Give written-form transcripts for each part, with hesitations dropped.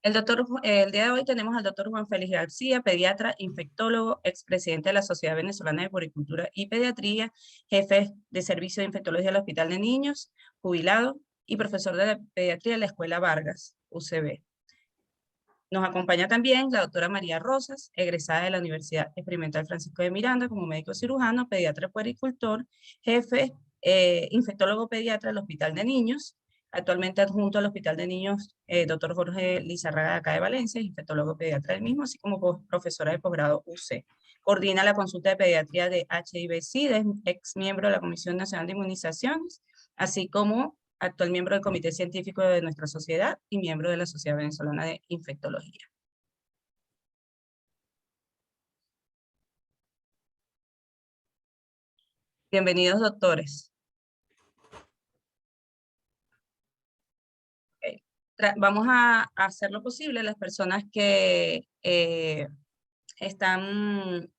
El día de hoy tenemos al doctor Juan Félix García, pediatra, infectólogo, expresidente de la Sociedad Venezolana de Puericultura y Pediatría, jefe de servicio de infectología del Hospital de Niños, jubilado y profesor de pediatría de la Escuela Vargas, UCB. Nos acompaña también la doctora María Rosas, egresada de la Universidad Experimental Francisco de Miranda como médico cirujano, pediatra puericultor, jefe infectólogo pediatra del Hospital de Niños, actualmente adjunto al Hospital de Niños, doctor Jorge Lizarraga de acá de Valencia, infectólogo pediatra del mismo, así como profesora de posgrado UC. Coordina la consulta de pediatría de HIV/SIDA, es ex miembro de la Comisión Nacional de Inmunizaciones, así como actual miembro del Comité Científico de nuestra sociedad y miembro de la Sociedad Venezolana de Infectología. Bienvenidos, doctores. Okay. Vamos a hacer lo posible, las personas que están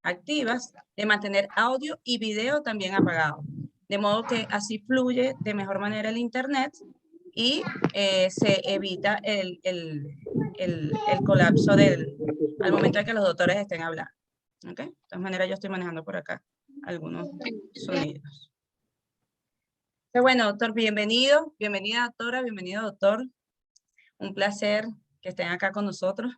activas, de mantener audio y video también apagado, de modo que así fluye de mejor manera el internet y se evita el colapso al momento de que los doctores estén hablando. ¿Okay? De todas maneras, yo estoy manejando por acá algunos sonidos. Pero bueno, doctor, bienvenido, bienvenida doctora, bienvenido doctor. Un placer que estén acá con nosotros.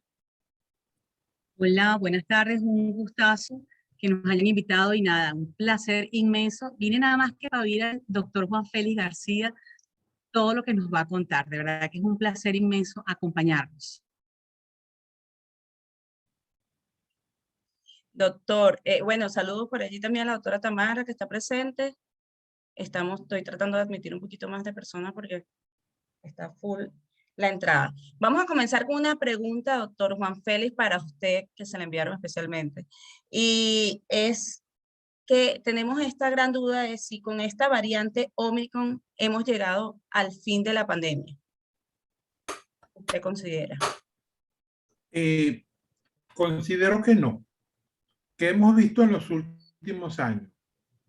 Hola, buenas tardes, un gustazo que nos hayan invitado y nada, un placer inmenso. Vine nada más que para oír al doctor Juan Félix García todo lo que nos va a contar. De verdad que es un placer inmenso acompañarnos. Doctor, bueno, saludos por allí también a la doctora Tamara que está presente. Estoy tratando de admitir un poquito más de personas porque está full la entrada. Vamos a comenzar con una pregunta, doctor Juan Félix, para usted, que se la enviaron especialmente. Y es que tenemos esta gran duda de si con esta variante Omicron hemos llegado al fin de la pandemia. ¿Usted considera? Considero que no. Que hemos visto en los últimos años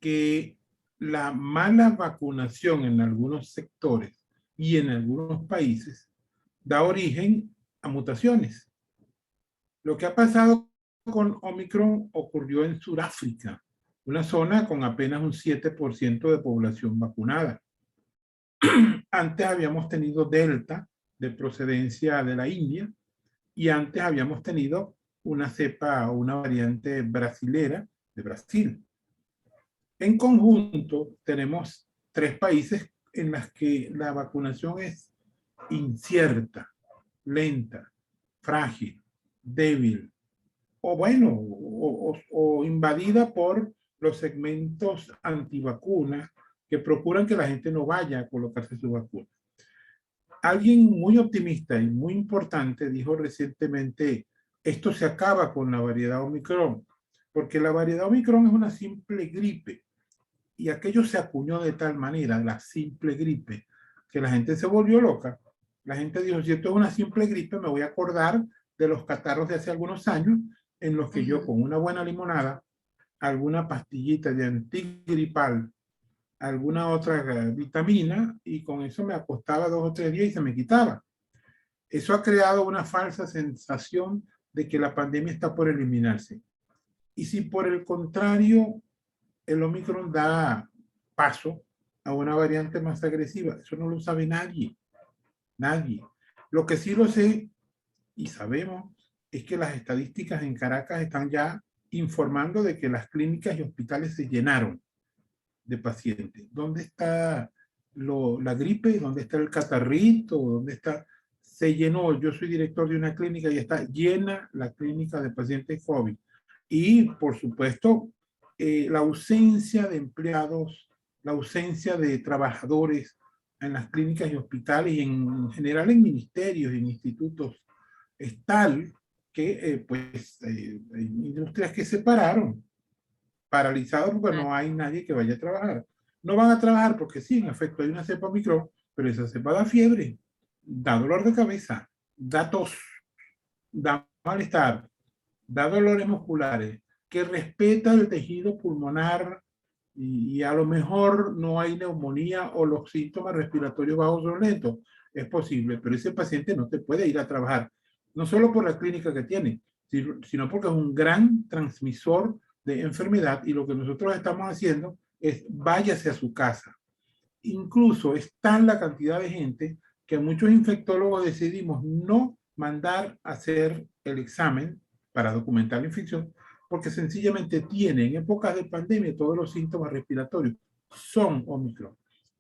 que la mala vacunación en algunos sectores y en algunos países da origen a mutaciones. Lo que ha pasado con Omicron ocurrió en Sudáfrica, una zona con apenas un 7% de población vacunada. Antes habíamos tenido Delta, de procedencia de la India, y antes habíamos tenido una cepa o una variante brasilera de Brasil. En conjunto, tenemos 3 países en los que la vacunación es incierta, lenta, frágil, débil, o bueno, o invadida por los segmentos antivacunas que procuran que la gente no vaya a colocarse su vacuna. Alguien muy optimista y muy importante dijo recientemente, esto se acaba con la variedad Omicron, porque la variedad Omicron es una simple gripe, y aquello se acuñó de tal manera, la simple gripe, que la gente se volvió loca. La gente dijo, si esto es una simple gripe, me voy a acordar de los catarros de hace algunos años, en los que yo con una buena limonada, alguna pastillita de antigripal, alguna otra vitamina, y con eso me acostaba 2 o 3 días y se me quitaba. Eso ha creado una falsa sensación de que la pandemia está por eliminarse. Y si por el contrario el Omicron da paso a una variante más agresiva, eso no lo sabe nadie. Nadie. Lo que sí lo sé y sabemos es que las estadísticas en Caracas están ya informando de que las clínicas y hospitales se llenaron de pacientes. ¿Dónde está la gripe? ¿Dónde está el catarrito? ¿Dónde está? Se llenó. Yo soy director de una clínica y está llena la clínica de pacientes COVID. Y, por supuesto, la ausencia de empleados, la ausencia de trabajadores en las clínicas y hospitales y en general en ministerios y en institutos es tal que hay industrias que se pararon, paralizados porque no hay nadie que vaya a trabajar. No van a trabajar porque sí, en efecto hay una cepa Omicron, pero esa cepa da fiebre, da dolor de cabeza, da tos, da malestar, da dolores musculares, que respeta el tejido pulmonar y a lo mejor no hay neumonía o los síntomas respiratorios bajos o lentos. Es posible, pero ese paciente no te puede ir a trabajar, no solo por la clínica que tiene, sino porque es un gran transmisor de enfermedad, y lo que nosotros estamos haciendo es váyase a su casa. Incluso es tan la cantidad de gente que muchos infectólogos decidimos no mandar a hacer el examen para documentar la infección, porque sencillamente tiene en épocas de pandemia todos los síntomas respiratorios son Omicron.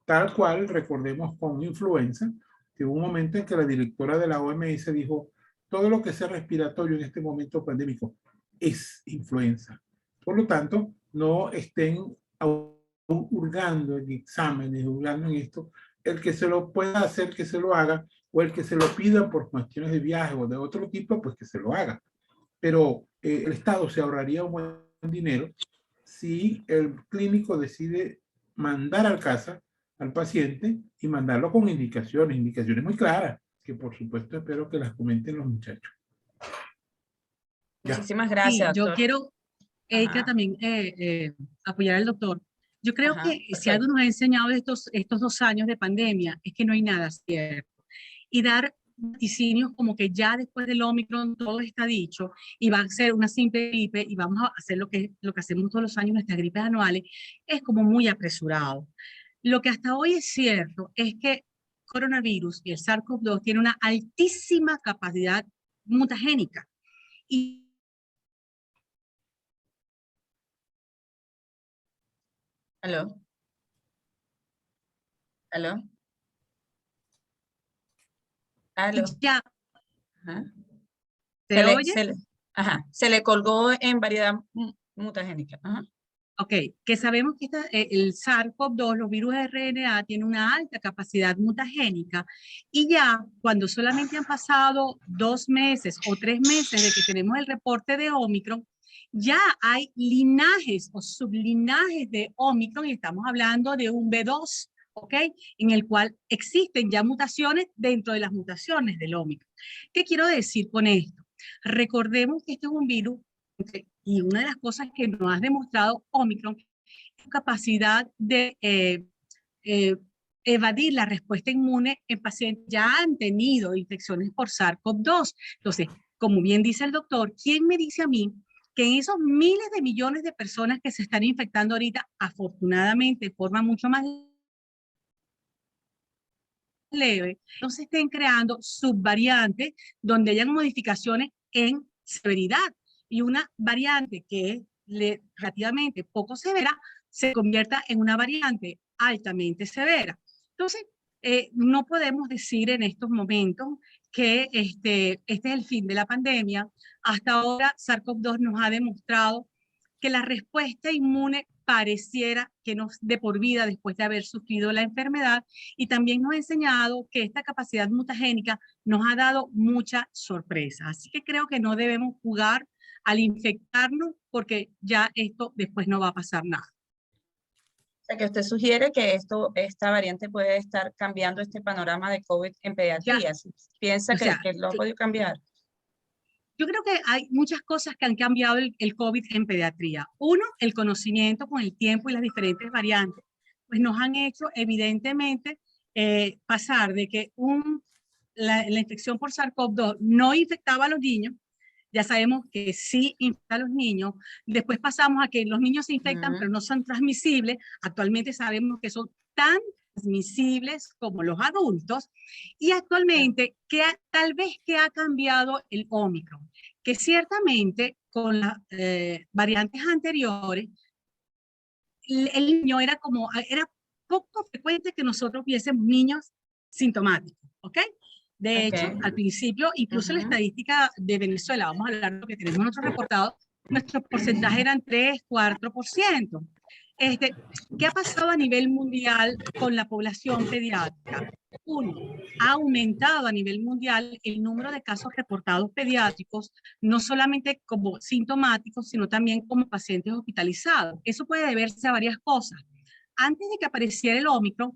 Tal cual, recordemos con influenza, que hubo un momento en que la directora de la OMS dijo, todo lo que sea respiratorio en este momento pandémico es influenza. Por lo tanto, no estén hurgando en exámenes, hurgando en esto. El que se lo pueda hacer, que se lo haga, o el que se lo pida por cuestiones de viaje o de otro tipo, pues que se lo haga. Pero el Estado se ahorraría un buen dinero si el clínico decide mandar a casa al paciente y mandarlo con indicaciones muy claras, que por supuesto espero que las comenten los muchachos. Muchísimas Sí, gracias, yo doctor. quiero, Erika, Ajá. también apoyar al doctor. Yo creo Ajá, que si perfecto. algo nos ha enseñado estos 2 años de pandemia es que no hay nada cierto. Y dar vaticinios como que ya después del Omicron todo está dicho y va a ser una simple gripe y vamos a hacer lo que hacemos todos los años, nuestras gripes anuales, es como muy apresurado. Lo que hasta hoy es cierto es que coronavirus y el SARS-CoV-2 tienen una altísima capacidad mutagénica. Y ¿Aló? ¿Aló? ¿Aló? ya, Ajá. ¿se oye? Ajá. Se le colgó en variedad mutagénica. Ajá. Ok, que sabemos que el SARS-CoV-2, los virus de RNA, tienen una alta capacidad mutagénica y ya cuando solamente han pasado 2 meses o 3 meses de que tenemos el reporte de Omicron, ya hay linajes o sublinajes de Omicron y estamos hablando de un B2, ¿ok? En el cual existen ya mutaciones dentro de las mutaciones del Omicron. ¿Qué quiero decir con esto? Recordemos que este es un virus y una de las cosas que nos ha demostrado Omicron es su capacidad de evadir la respuesta inmune en pacientes que ya han tenido infecciones por SARS-CoV-2. Entonces, como bien dice el doctor, ¿quién me dice a mí que en esos miles de millones de personas que se están infectando ahorita, afortunadamente de forma mucho más leve, no se estén creando subvariantes donde hayan modificaciones en severidad? Y una variante que es relativamente poco severa se convierta en una variante altamente severa. Entonces, no podemos decir en estos momentos que este es el fin de la pandemia. Hasta ahora, SARS-CoV-2 nos ha demostrado que la respuesta inmune pareciera que nos de por vida después de haber sufrido la enfermedad, y también nos ha enseñado que esta capacidad mutagénica nos ha dado mucha sorpresa. Así que creo que no debemos jugar al infectarnos porque ya esto después no va a pasar nada. O sea, que usted sugiere que esta variante puede estar cambiando este panorama de COVID en pediatría. Ya, ¿Piensa o sea, que lo ha podido cambiar? yo creo que hay muchas cosas que han cambiado el COVID en pediatría. Uno, el conocimiento con el tiempo y las diferentes variantes, pues nos han hecho evidentemente pasar de que la infección por SARS-CoV-2 no infectaba a los niños, ya sabemos que sí infecta a los niños. Después pasamos a que los niños se infectan, pero no son transmisibles. Actualmente sabemos que son tan transmisibles como los adultos. Y actualmente, tal vez que ha cambiado el Omicron, que ciertamente con las variantes anteriores, el niño era poco frecuente que nosotros viésemos niños sintomáticos, ¿ok? De hecho, al principio, incluso la estadística de Venezuela, vamos a hablar de lo que tenemos nosotros reportado, nuestro porcentaje eran 3-4%. ¿Qué ha pasado a nivel mundial con la población pediátrica? Uno, ha aumentado a nivel mundial el número de casos reportados pediátricos, no solamente como sintomáticos, sino también como pacientes hospitalizados. Eso puede deberse a varias cosas. Antes de que apareciera el Omicron,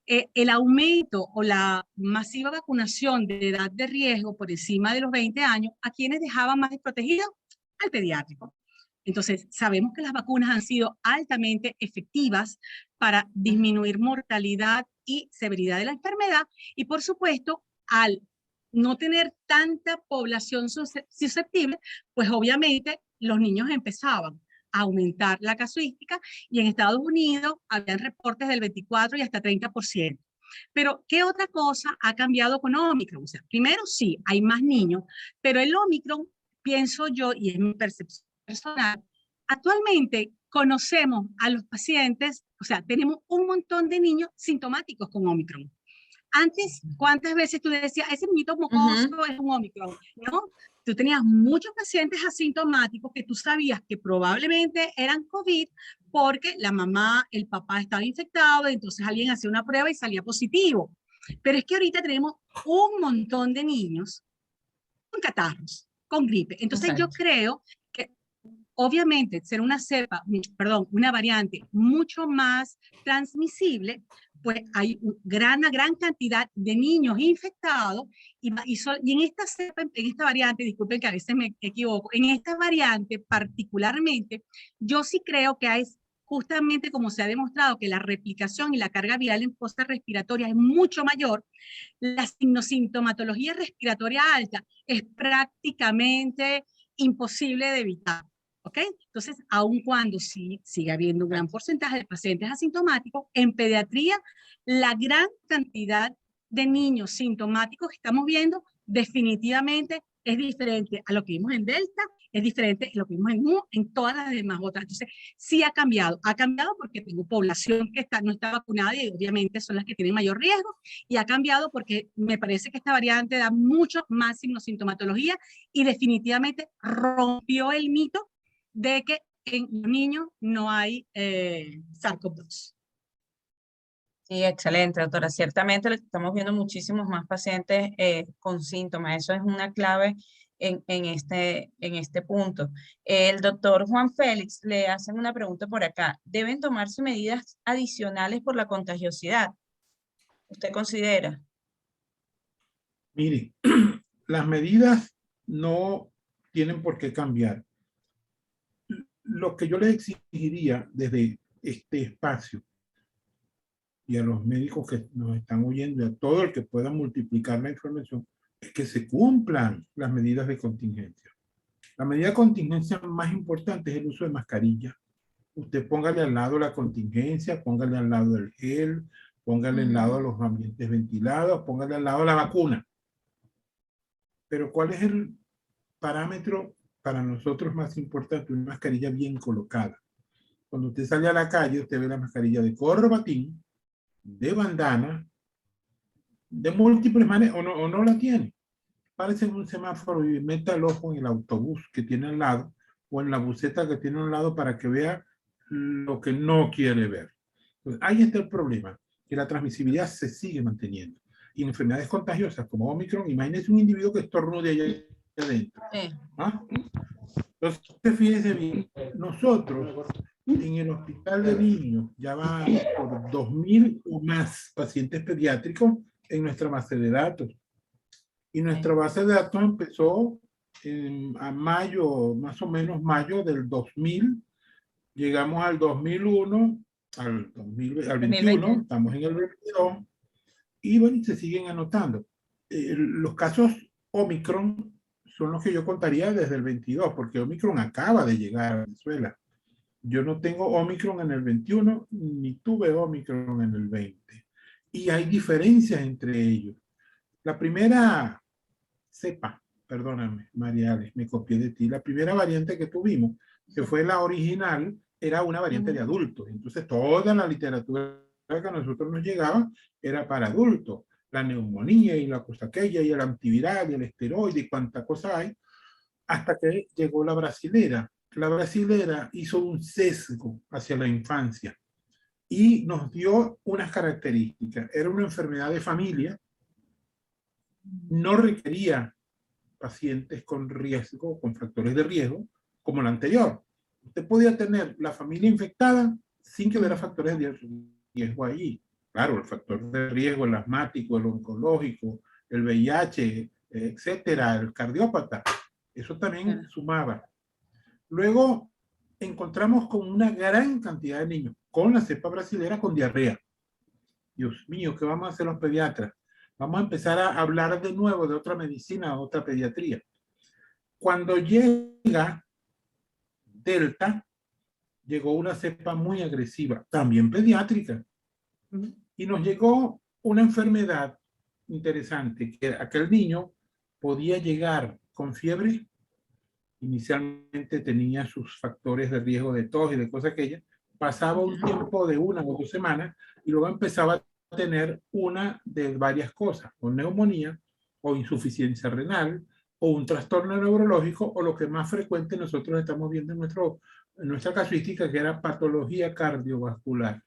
el aumento o la masiva vacunación de edad de riesgo por encima de los 20 años, ¿a quienes dejaban más desprotegidos? Al pediátrico. Entonces, sabemos que las vacunas han sido altamente efectivas para disminuir mortalidad y severidad de la enfermedad y, por supuesto, al no tener tanta población susceptible, pues obviamente los niños empezaban a aumentar la casuística y en Estados Unidos habían reportes del 24 y hasta 30%. Pero, ¿qué otra cosa ha cambiado con Omicron? O sea, primero sí, hay más niños, pero el Omicron, pienso yo, y es mi percepción personal, actualmente conocemos a los pacientes, o sea, tenemos un montón de niños sintomáticos con Omicron. Antes, ¿cuántas veces tú decías, ese niñito mocoso es un Omicron? ¿No? Tú tenías muchos pacientes asintomáticos que tú sabías que probablemente eran COVID porque la mamá, el papá estaba infectado, entonces alguien hacía una prueba y salía positivo. Pero es que ahorita tenemos un montón de niños con catarros, con gripe. Entonces yo creo que obviamente ser una cepa, perdón, una variante mucho más transmisible, pues hay una gran cantidad de niños infectados y en esta cepa, en esta variante, disculpen que a veces me equivoco, en esta variante particularmente, yo sí creo que hay justamente como se ha demostrado que la replicación y la carga viral en fosa respiratoria es mucho mayor, la sintomatología respiratoria alta es prácticamente imposible de evitar. ¿Ok? Entonces, aun cuando sí sigue habiendo un gran porcentaje de pacientes asintomáticos, en pediatría, la gran cantidad de niños sintomáticos que estamos viendo definitivamente es diferente a lo que vimos en Delta, es diferente a lo que vimos en todas las demás otras. Entonces, sí ha cambiado porque tengo población que no está vacunada y obviamente son las que tienen mayor riesgo, y ha cambiado porque me parece que esta variante da mucho más sintomatología y definitivamente rompió el mito de que en los niños no hay SARS-CoV-2. Sí, excelente, doctora. Ciertamente estamos viendo muchísimos más pacientes con síntomas. Eso es una clave en este punto. El doctor Juan Félix le hacen una pregunta por acá. ¿Deben tomarse medidas adicionales por la contagiosidad? ¿Usted considera? Mire, las medidas no tienen por qué cambiar. Lo que yo le exigiría desde este espacio y a los médicos que nos están oyendo, a todo el que pueda multiplicar la información, es que se cumplan las medidas de contingencia. La medida de contingencia más importante es el uso de mascarilla. Usted póngale al lado la contingencia, póngale al lado el gel, póngale al lado los ambientes ventilados, póngale al lado la vacuna. Pero ¿cuál es el parámetro para nosotros más importante? Una mascarilla bien colocada. Cuando usted sale a la calle, usted ve la mascarilla de corbatín, de bandana, de múltiples maneras, o no la tiene. Párese en un semáforo y meta el ojo en el autobús que tiene al lado o en la buseta que tiene al lado para que vea lo que no quiere ver. Pues ahí está el problema, que la transmisibilidad se sigue manteniendo. Y en enfermedades contagiosas como Omicron, imagínese un individuo que estornude allá adentro. ¿Ah? Entonces, fíjense bien, nosotros en el hospital de niños ya van por 2.000 o más pacientes pediátricos en nuestra base de datos. Y nuestra base de datos empezó a mayo, más o menos mayo del 2000, llegamos al 2001, al 21, estamos en el 22, y bueno, se siguen anotando. Los casos Omicron son los que yo contaría desde el 22, porque Omicron acaba de llegar a Venezuela. Yo no tengo Omicron en el 21, ni tuve Omicron en el 20. Y hay diferencias entre ellos. La primera cepa, perdóname, Mariales, me copié de ti. La primera variante que tuvimos, que fue la original, era una variante de adultos. Entonces, toda la literatura que a nosotros nos llegaba era para adultos. La neumonía y la cosa aquella, y el antiviral y el esteroide y cuánta cosa hay, hasta que llegó la brasilera. La brasilera hizo un sesgo hacia la infancia y nos dio unas características. Era una enfermedad de familia, no requería pacientes con riesgo, con factores de riesgo, como la anterior. Usted podía tener la familia infectada sin que hubiera factores de riesgo allí. Claro, el factor de riesgo, el asmático, el oncológico, el VIH, etcétera, el cardiópata, eso también sumaba. Luego encontramos con una gran cantidad de niños con la cepa brasilera con diarrea. Dios mío, ¿qué vamos a hacer los pediatras? Vamos a empezar a hablar de nuevo de otra medicina, otra pediatría. Cuando llega Delta, llegó una cepa muy agresiva, también pediátrica. Y nos llegó una enfermedad interesante, que aquel niño podía llegar con fiebre. Inicialmente tenía sus factores de riesgo de tos y de cosas aquellas. Pasaba un tiempo de 1 o 2 semanas y luego empezaba a tener una de varias cosas, o neumonía, o insuficiencia renal, o un trastorno neurológico, o lo que más frecuente nosotros estamos viendo en nuestra casuística, que era patología cardiovascular.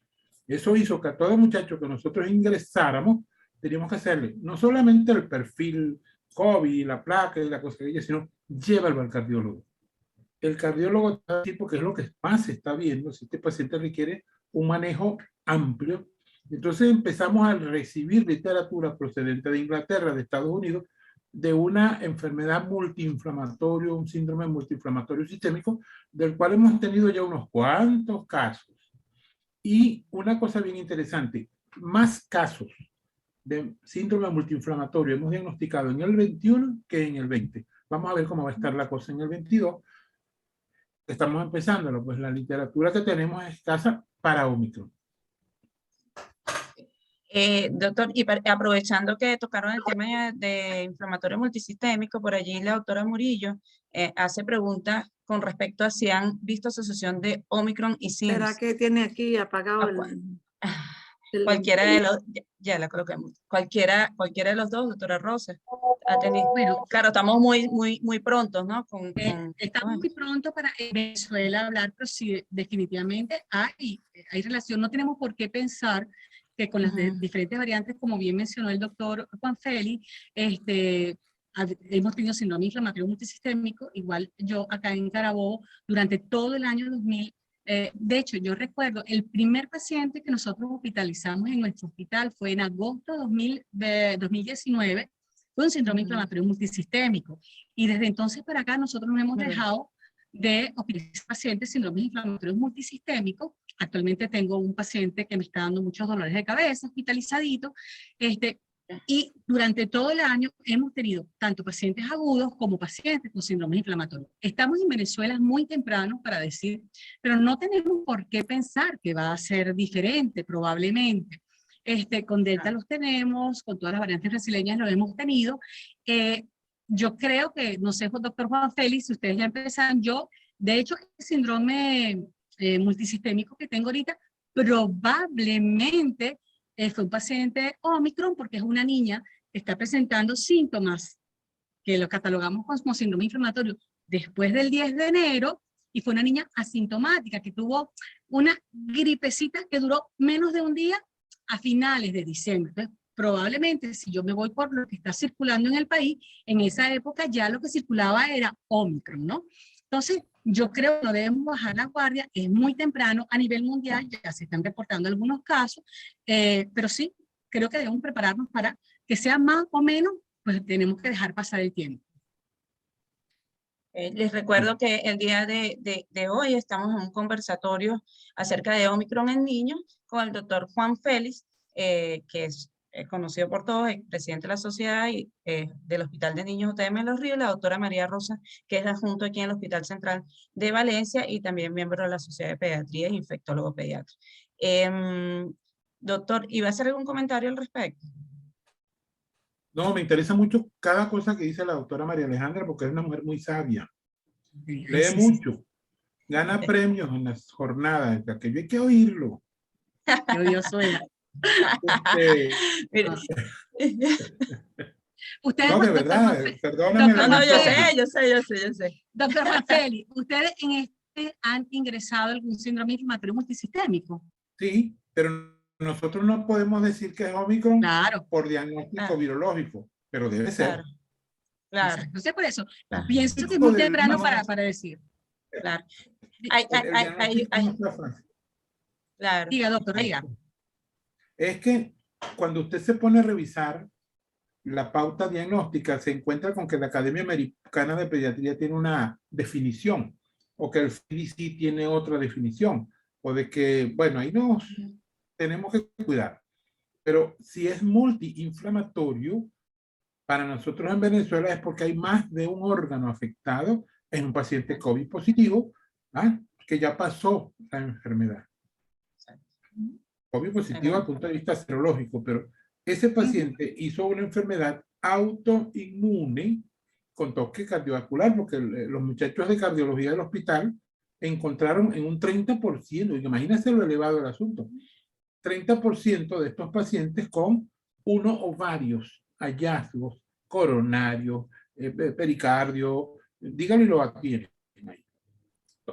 Eso hizo que a todo muchacho que nosotros ingresáramos, teníamos que hacerle no solamente el perfil COVID, la placa y la cosa que ella, sino llévalo al cardiólogo. El cardiólogo te va a decir, porque es lo que más se está viendo, si este paciente requiere un manejo amplio. Entonces empezamos a recibir literatura procedente de Inglaterra, de Estados Unidos, de una enfermedad multiinflamatoria, un síndrome multiinflamatorio sistémico, del cual hemos tenido ya unos cuantos casos. Y una cosa bien interesante, más casos de síndrome multiinflamatorio hemos diagnosticado en el 21 que en el 20. Vamos a ver cómo va a estar la cosa en el 22. Estamos empezándolo, pues la literatura que tenemos es escasa para Omicron. Doctor, y aprovechando que tocaron el tema de inflamatorio multisistémico, por allí la doctora Murillo hace preguntas con respecto a si han visto asociación de Omicron y SIMS. ¿Será que tiene aquí apagado cualquiera de los, ya la coloquemos, cualquiera de los dos, doctora Rosa? Ha tenido, bueno, claro, estamos muy prontos, ¿no? Estamos muy pronto para Venezuela hablar, pero sí, definitivamente hay relación. No tenemos por qué pensar que con las diferentes variantes, como bien mencionó el doctor Juan Félix, hemos tenido síndrome inflamatorio multisistémico. Igual yo acá en Carabobo, durante todo el año 2000, de hecho, yo recuerdo, el primer paciente que nosotros hospitalizamos en nuestro hospital fue en agosto de 2019, fue un síndrome inflamatorio multisistémico. Y desde entonces para acá nosotros no hemos dejado de hospitalizar pacientes síndromes inflamatorios multisistémicos. Actualmente tengo un paciente que me está dando muchos dolores de cabeza, hospitalizadito, y durante todo el año hemos tenido tanto pacientes agudos como pacientes con síndromes inflamatorios. Estamos en Venezuela muy temprano para decir, pero no tenemos por qué pensar que va a ser diferente probablemente. Con Delta los tenemos, con todas las variantes brasileñas lo hemos tenido. Yo creo que, no sé, doctor Juan Félix, si ustedes ya empezaron, de hecho, el síndrome multisistémico que tengo ahorita, probablemente fue un paciente Omicron, porque es una niña que está presentando síntomas que lo catalogamos como síndrome inflamatorio después del 10 de enero, y fue una niña asintomática que tuvo una gripecita que duró menos de un día a finales de diciembre. Entonces, probablemente, si yo me voy por lo que está circulando en el país, en esa época ya lo que circulaba era Omicron, ¿no? Entonces, yo creo que no debemos bajar la guardia, es muy temprano a nivel mundial, ya se están reportando algunos casos, pero sí, creo que debemos prepararnos para que sea más o menos, pues tenemos que dejar pasar el tiempo. Les recuerdo que el día de hoy estamos en un conversatorio acerca de Omicron en niños con el doctor Juan Félix, que es conocido por todos, el presidente de la sociedad y, del Hospital de Niños UTM Los Ríos, la doctora María Rosa, que es adjunto aquí en el Hospital Central de Valencia y también miembro de la Sociedad de Pediatría e infectólogo pediatra. Doctor, ¿iba a hacer algún comentario al respecto? No, me interesa mucho cada cosa que dice la doctora María Alejandra, porque es una mujer muy sabia. Lee mucho. Gana premios en las jornadas. Aquello hay que oírlo. Qué odioso era. Ustedes, no, de verdad, perdóname. No, yo sé. Doctor Juan Félix, ¿ustedes han ingresado algún síndrome inflamatorio multisistémico? Sí, pero nosotros no podemos decir que es Omicron por diagnóstico virológico, pero debe ser. Claro. Entonces, por eso, pienso que es muy temprano para decir. Claro. Claro. Diga, doctor, diga. Es que cuando usted se pone a revisar la pauta diagnóstica, se encuentra con que la Academia Americana de Pediatría tiene una definición. o que el CDC tiene otra definición, o de que, bueno, ahí nos tenemos que cuidar. Pero si es multiinflamatorio, para nosotros en Venezuela es porque hay más de un órgano afectado en un paciente COVID positivo, ¿ah? Que ya pasó la enfermedad. COVID positivo desde el punto de vista serológico, pero ese paciente hizo una enfermedad autoinmune con toque cardiovascular, porque los muchachos de cardiología del hospital encontraron en un 30%, imagínense lo elevado del asunto, 30% de estos pacientes con uno o varios hallazgos coronarios, pericardio, díganlo y lo adquieren.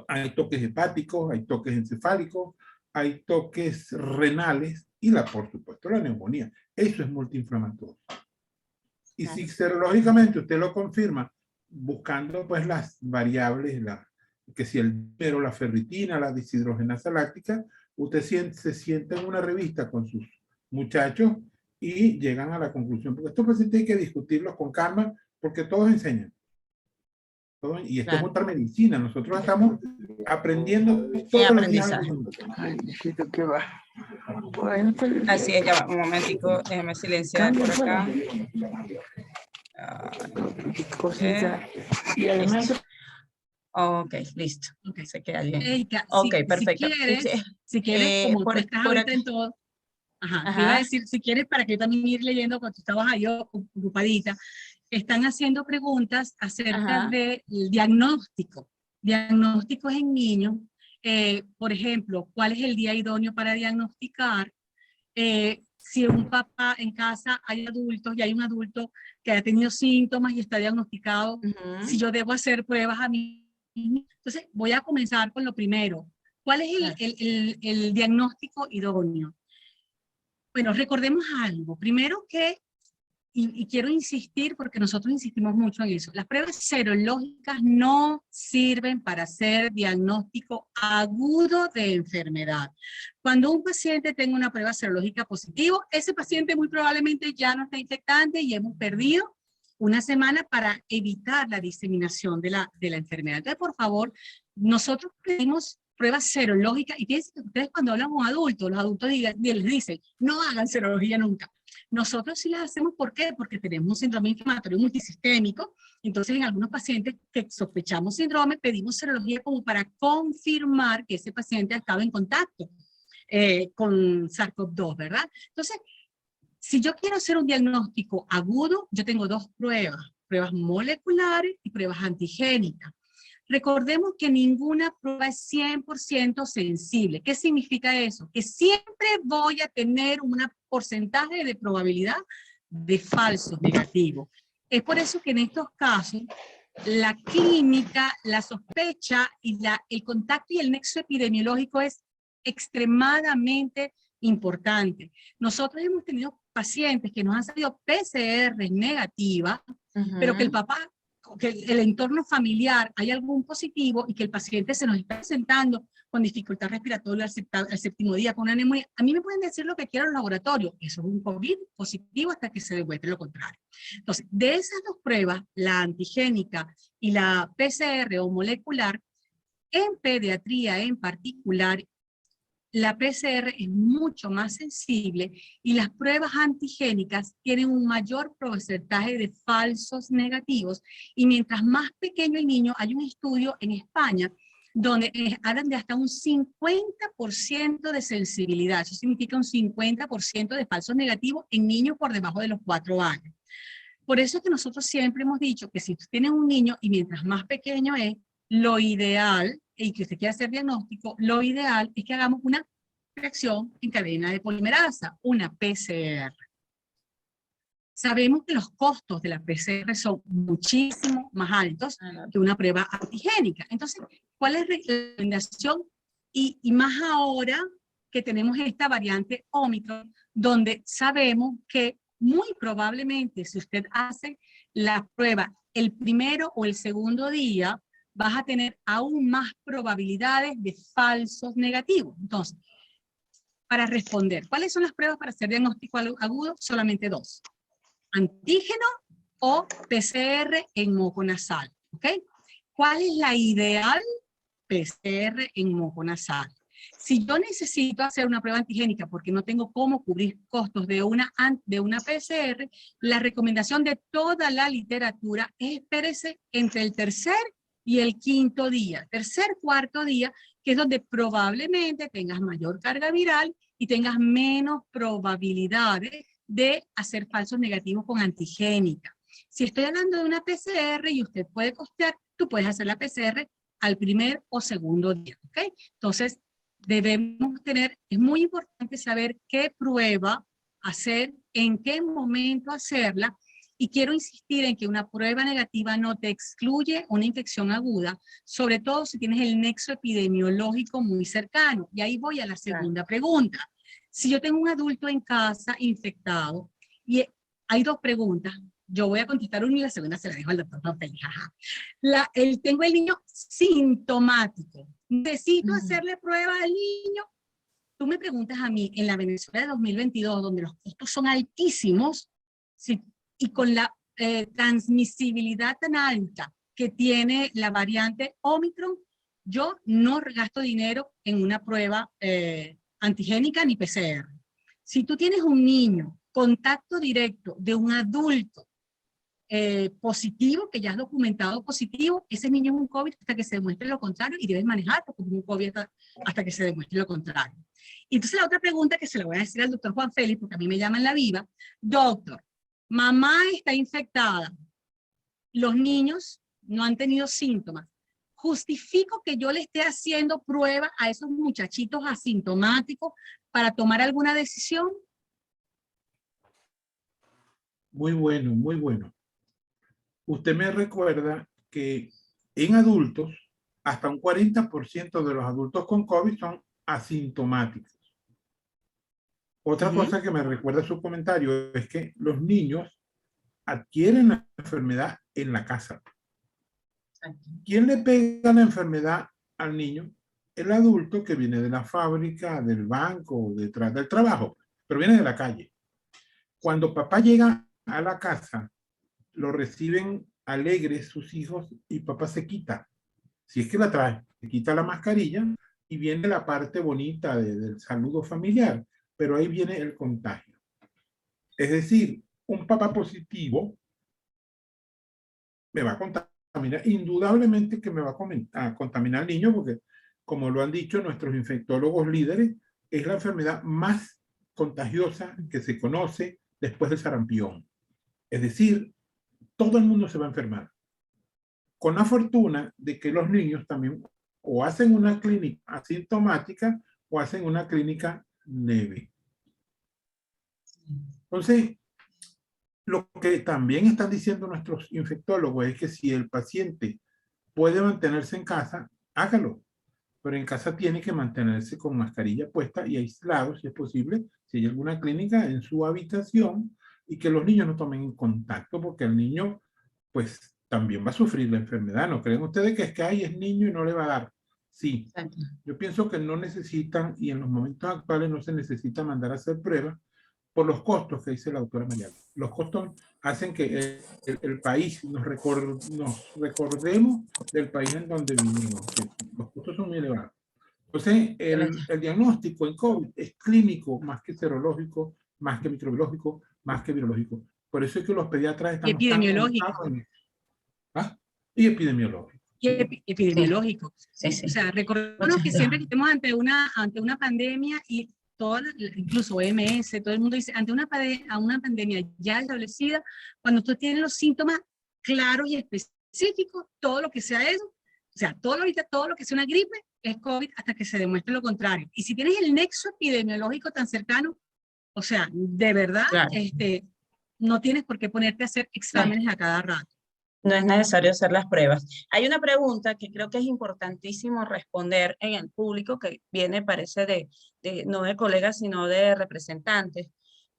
Hay toques hepáticos, hay toques encefálicos, hay toques renales y, por supuesto, la neumonía. Eso es multiinflamatorio. Y si serológicamente usted lo confirma, buscando pues las variables, que si el dímero, la ferritina, la deshidrogenasa láctica, usted se sienta en una revista con sus muchachos y llegan a la conclusión. Porque estos pacientes hay que discutirlos con calma, porque todos enseñan. Y esto es otra medicina. Nosotros estamos aprendiendo todos los días. Así es, ya va, un momentico, déjeme silenciar por acá. Ok, listo. Okay. Se queda bien. Erika, ok, perfecto. Si quieres, como tú estás ahorita en todo, te iba a decir, si quieres, para que yo también ir leyendo, cuando tú estabas ahí ocupadita, están haciendo preguntas acerca del diagnóstico. Diagnósticos en niños, por ejemplo, ¿cuál es el día idóneo para diagnosticar? Si un papá en casa hay adultos y hay un adulto que ha tenido síntomas y está diagnosticado, si yo debo hacer pruebas a mí. Entonces, voy a comenzar con lo primero. ¿Cuál es el diagnóstico idóneo? Bueno, recordemos algo. Primero que, y quiero insistir porque nosotros insistimos mucho en eso, las pruebas serológicas no sirven para hacer diagnóstico agudo de enfermedad. Cuando un paciente tenga una prueba serológica positiva, ese paciente muy probablemente ya no está infectante y hemos perdido una semana para evitar la diseminación de la enfermedad. Entonces, por favor, nosotros pedimos pruebas serológicas, y fíjense que ustedes cuando hablan con adultos, los adultos les dicen, no hagan serología nunca. Nosotros sí las hacemos, ¿por qué? Porque tenemos un síndrome inflamatorio multisistémico, entonces en algunos pacientes que sospechamos síndrome, pedimos serología como para confirmar que ese paciente ha estado en contacto con SARS-CoV-2, ¿verdad? Entonces, si yo quiero hacer un diagnóstico agudo, yo tengo dos pruebas moleculares y pruebas antigénicas. Recordemos que ninguna prueba es 100% sensible. ¿Qué significa eso? Que siempre voy a tener un porcentaje de probabilidad de falsos negativos. Es por eso que en estos casos, la clínica, la sospecha y el contacto y el nexo epidemiológico es extremadamente importante. Nosotros hemos tenido pacientes que nos han salido PCR negativas, pero que el papá, que el entorno familiar hay algún positivo y que el paciente se nos está presentando con dificultad respiratoria al séptimo día, con una neumonía. A mí me pueden decir lo que quieran en el laboratorio, eso es un COVID positivo hasta que se demuestre lo contrario. Entonces, de esas dos pruebas, la antigénica y la PCR o molecular, en pediatría en particular, la PCR es mucho más sensible y las pruebas antigénicas tienen un mayor porcentaje de falsos negativos, y mientras más pequeño el niño, hay un estudio en España donde hablan de hasta un 50% de sensibilidad. Eso significa un 50% de falsos negativos en niños por debajo de los 4 años. Por eso es que nosotros siempre hemos dicho que si tú tienes un niño y mientras más pequeño es, lo ideal, y que usted quiera hacer diagnóstico, lo ideal es que hagamos una reacción en cadena de polimerasa, una PCR. Sabemos que los costos de la PCR son muchísimo más altos que una prueba antigénica. Entonces, ¿cuál es la recomendación? Y más ahora que tenemos esta variante Omicron, donde sabemos que muy probablemente si usted hace la prueba el primero o el segundo día, vas a tener aún más probabilidades de falsos negativos. Entonces, para responder, ¿cuáles son las pruebas para hacer diagnóstico agudo? Solamente dos. Antígeno o PCR en moco nasal. ¿Ok? ¿Cuál es la ideal PCR en moco nasal. Si yo necesito hacer una prueba antigénica porque no tengo cómo cubrir costos de una PCR, la recomendación de toda la literatura es espérese entre el tercer y el quinto día, tercer, cuarto día, que es donde probablemente tengas mayor carga viral y tengas menos probabilidades de hacer falsos negativos con antigénica. Si estoy hablando de una PCR y usted puede costear, tú puedes hacer la PCR al primer o segundo día, ¿ok? Entonces, debemos tener, es muy importante saber qué prueba hacer, en qué momento hacerla, y quiero insistir en que una prueba negativa no te excluye una infección aguda, sobre todo si tienes el nexo epidemiológico muy cercano. Y ahí voy a la segunda pregunta. Si yo tengo un adulto en casa infectado, y hay dos preguntas, yo voy a contestar una y la segunda se la dejo al doctor Juan Félix. Tengo el niño sintomático. ¿Necesito hacerle prueba al niño? Tú me preguntas a mí, en la Venezuela de 2022, donde los costos son altísimos, y con la transmisibilidad tan alta que tiene la variante Omicron, yo no gasto dinero en una prueba antigénica ni PCR. Si tú tienes un niño, contacto directo de un adulto positivo, que ya has documentado positivo, ese niño es un COVID hasta que se demuestre lo contrario, y debes manejarlo como un COVID hasta que se demuestre lo contrario. Y entonces la otra pregunta que se la voy a decir al doctor Juan Félix, porque a mí me llaman la viva: doctor, mamá está infectada, los niños no han tenido síntomas, ¿justifico que yo le esté haciendo prueba a esos muchachitos asintomáticos para tomar alguna decisión? Muy bueno, muy bueno. Usted me recuerda que en adultos, hasta un 40% de los adultos con COVID son asintomáticos. Otra cosa que me recuerda su comentario es que los niños adquieren la enfermedad en la casa. ¿Quién le pega la enfermedad al niño? El adulto que viene de la fábrica, del banco, detrás del trabajo, pero viene de la calle. Cuando papá llega a la casa, lo reciben alegres sus hijos y papá se quita, si es que la trae, se quita la mascarilla y viene la parte bonita del saludo familiar, pero ahí viene el contagio. Es decir, un papá positivo me va a contaminar, indudablemente que me va a contaminar al niño, porque como lo han dicho nuestros infectólogos líderes, es la enfermedad más contagiosa que se conoce después del sarampión. Es decir, todo el mundo se va a enfermar. Con la fortuna de que los niños también o hacen una clínica asintomática o hacen una clínica leve. Entonces, lo que también están diciendo nuestros infectólogos es que si el paciente puede mantenerse en casa, hágalo. Pero en casa tiene que mantenerse con mascarilla puesta y aislado, si es posible, si hay alguna clínica, en su habitación, y que los niños no tomen contacto, porque el niño, pues, también va a sufrir la enfermedad. ¿No creen ustedes que es que ahí es niño y no le va a dar? Sí. Yo pienso que no necesitan, y en los momentos actuales no se necesita mandar a hacer pruebas, por los costos que dice la doctora Mariana. Los costos hacen que el país nos recordemos del país en donde vivimos. Los costos son muy elevados. Entonces, el diagnóstico en COVID es clínico más que serológico, más que microbiológico, más que virológico. Por eso es que los pediatras están epidemiológico. Y epidemiológico. Epidemiológico. Sí, sí. O sea, recordemos que siempre que estemos ante una pandemia, y incluso OMS, todo el mundo dice, ante una pandemia ya establecida, cuando tú tienes los síntomas claros y específicos, todo lo que sea eso, o sea, todo lo que sea una gripe es COVID hasta que se demuestre lo contrario. Y si tienes el nexo epidemiológico tan cercano, o sea, de verdad, claro, no tienes por qué ponerte a hacer exámenes a cada rato. No es necesario hacer las pruebas. Hay una pregunta que creo que es importantísimo responder en el público, que viene, parece, no de colegas, sino de representantes,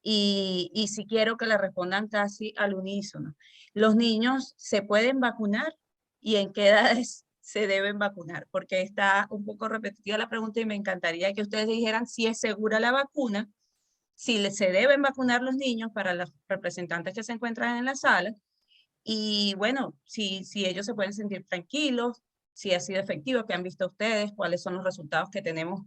y sí quiero que la respondan casi al unísono. ¿Los niños se pueden vacunar y en qué edades se deben vacunar? Porque está un poco repetitiva la pregunta y me encantaría que ustedes dijeran si es segura la vacuna, si se deben vacunar los niños, para los representantes que se encuentran en la sala. Y bueno, si ellos se pueden sentir tranquilos, si ha sido efectivo, qué han visto ustedes, cuáles son los resultados que tenemos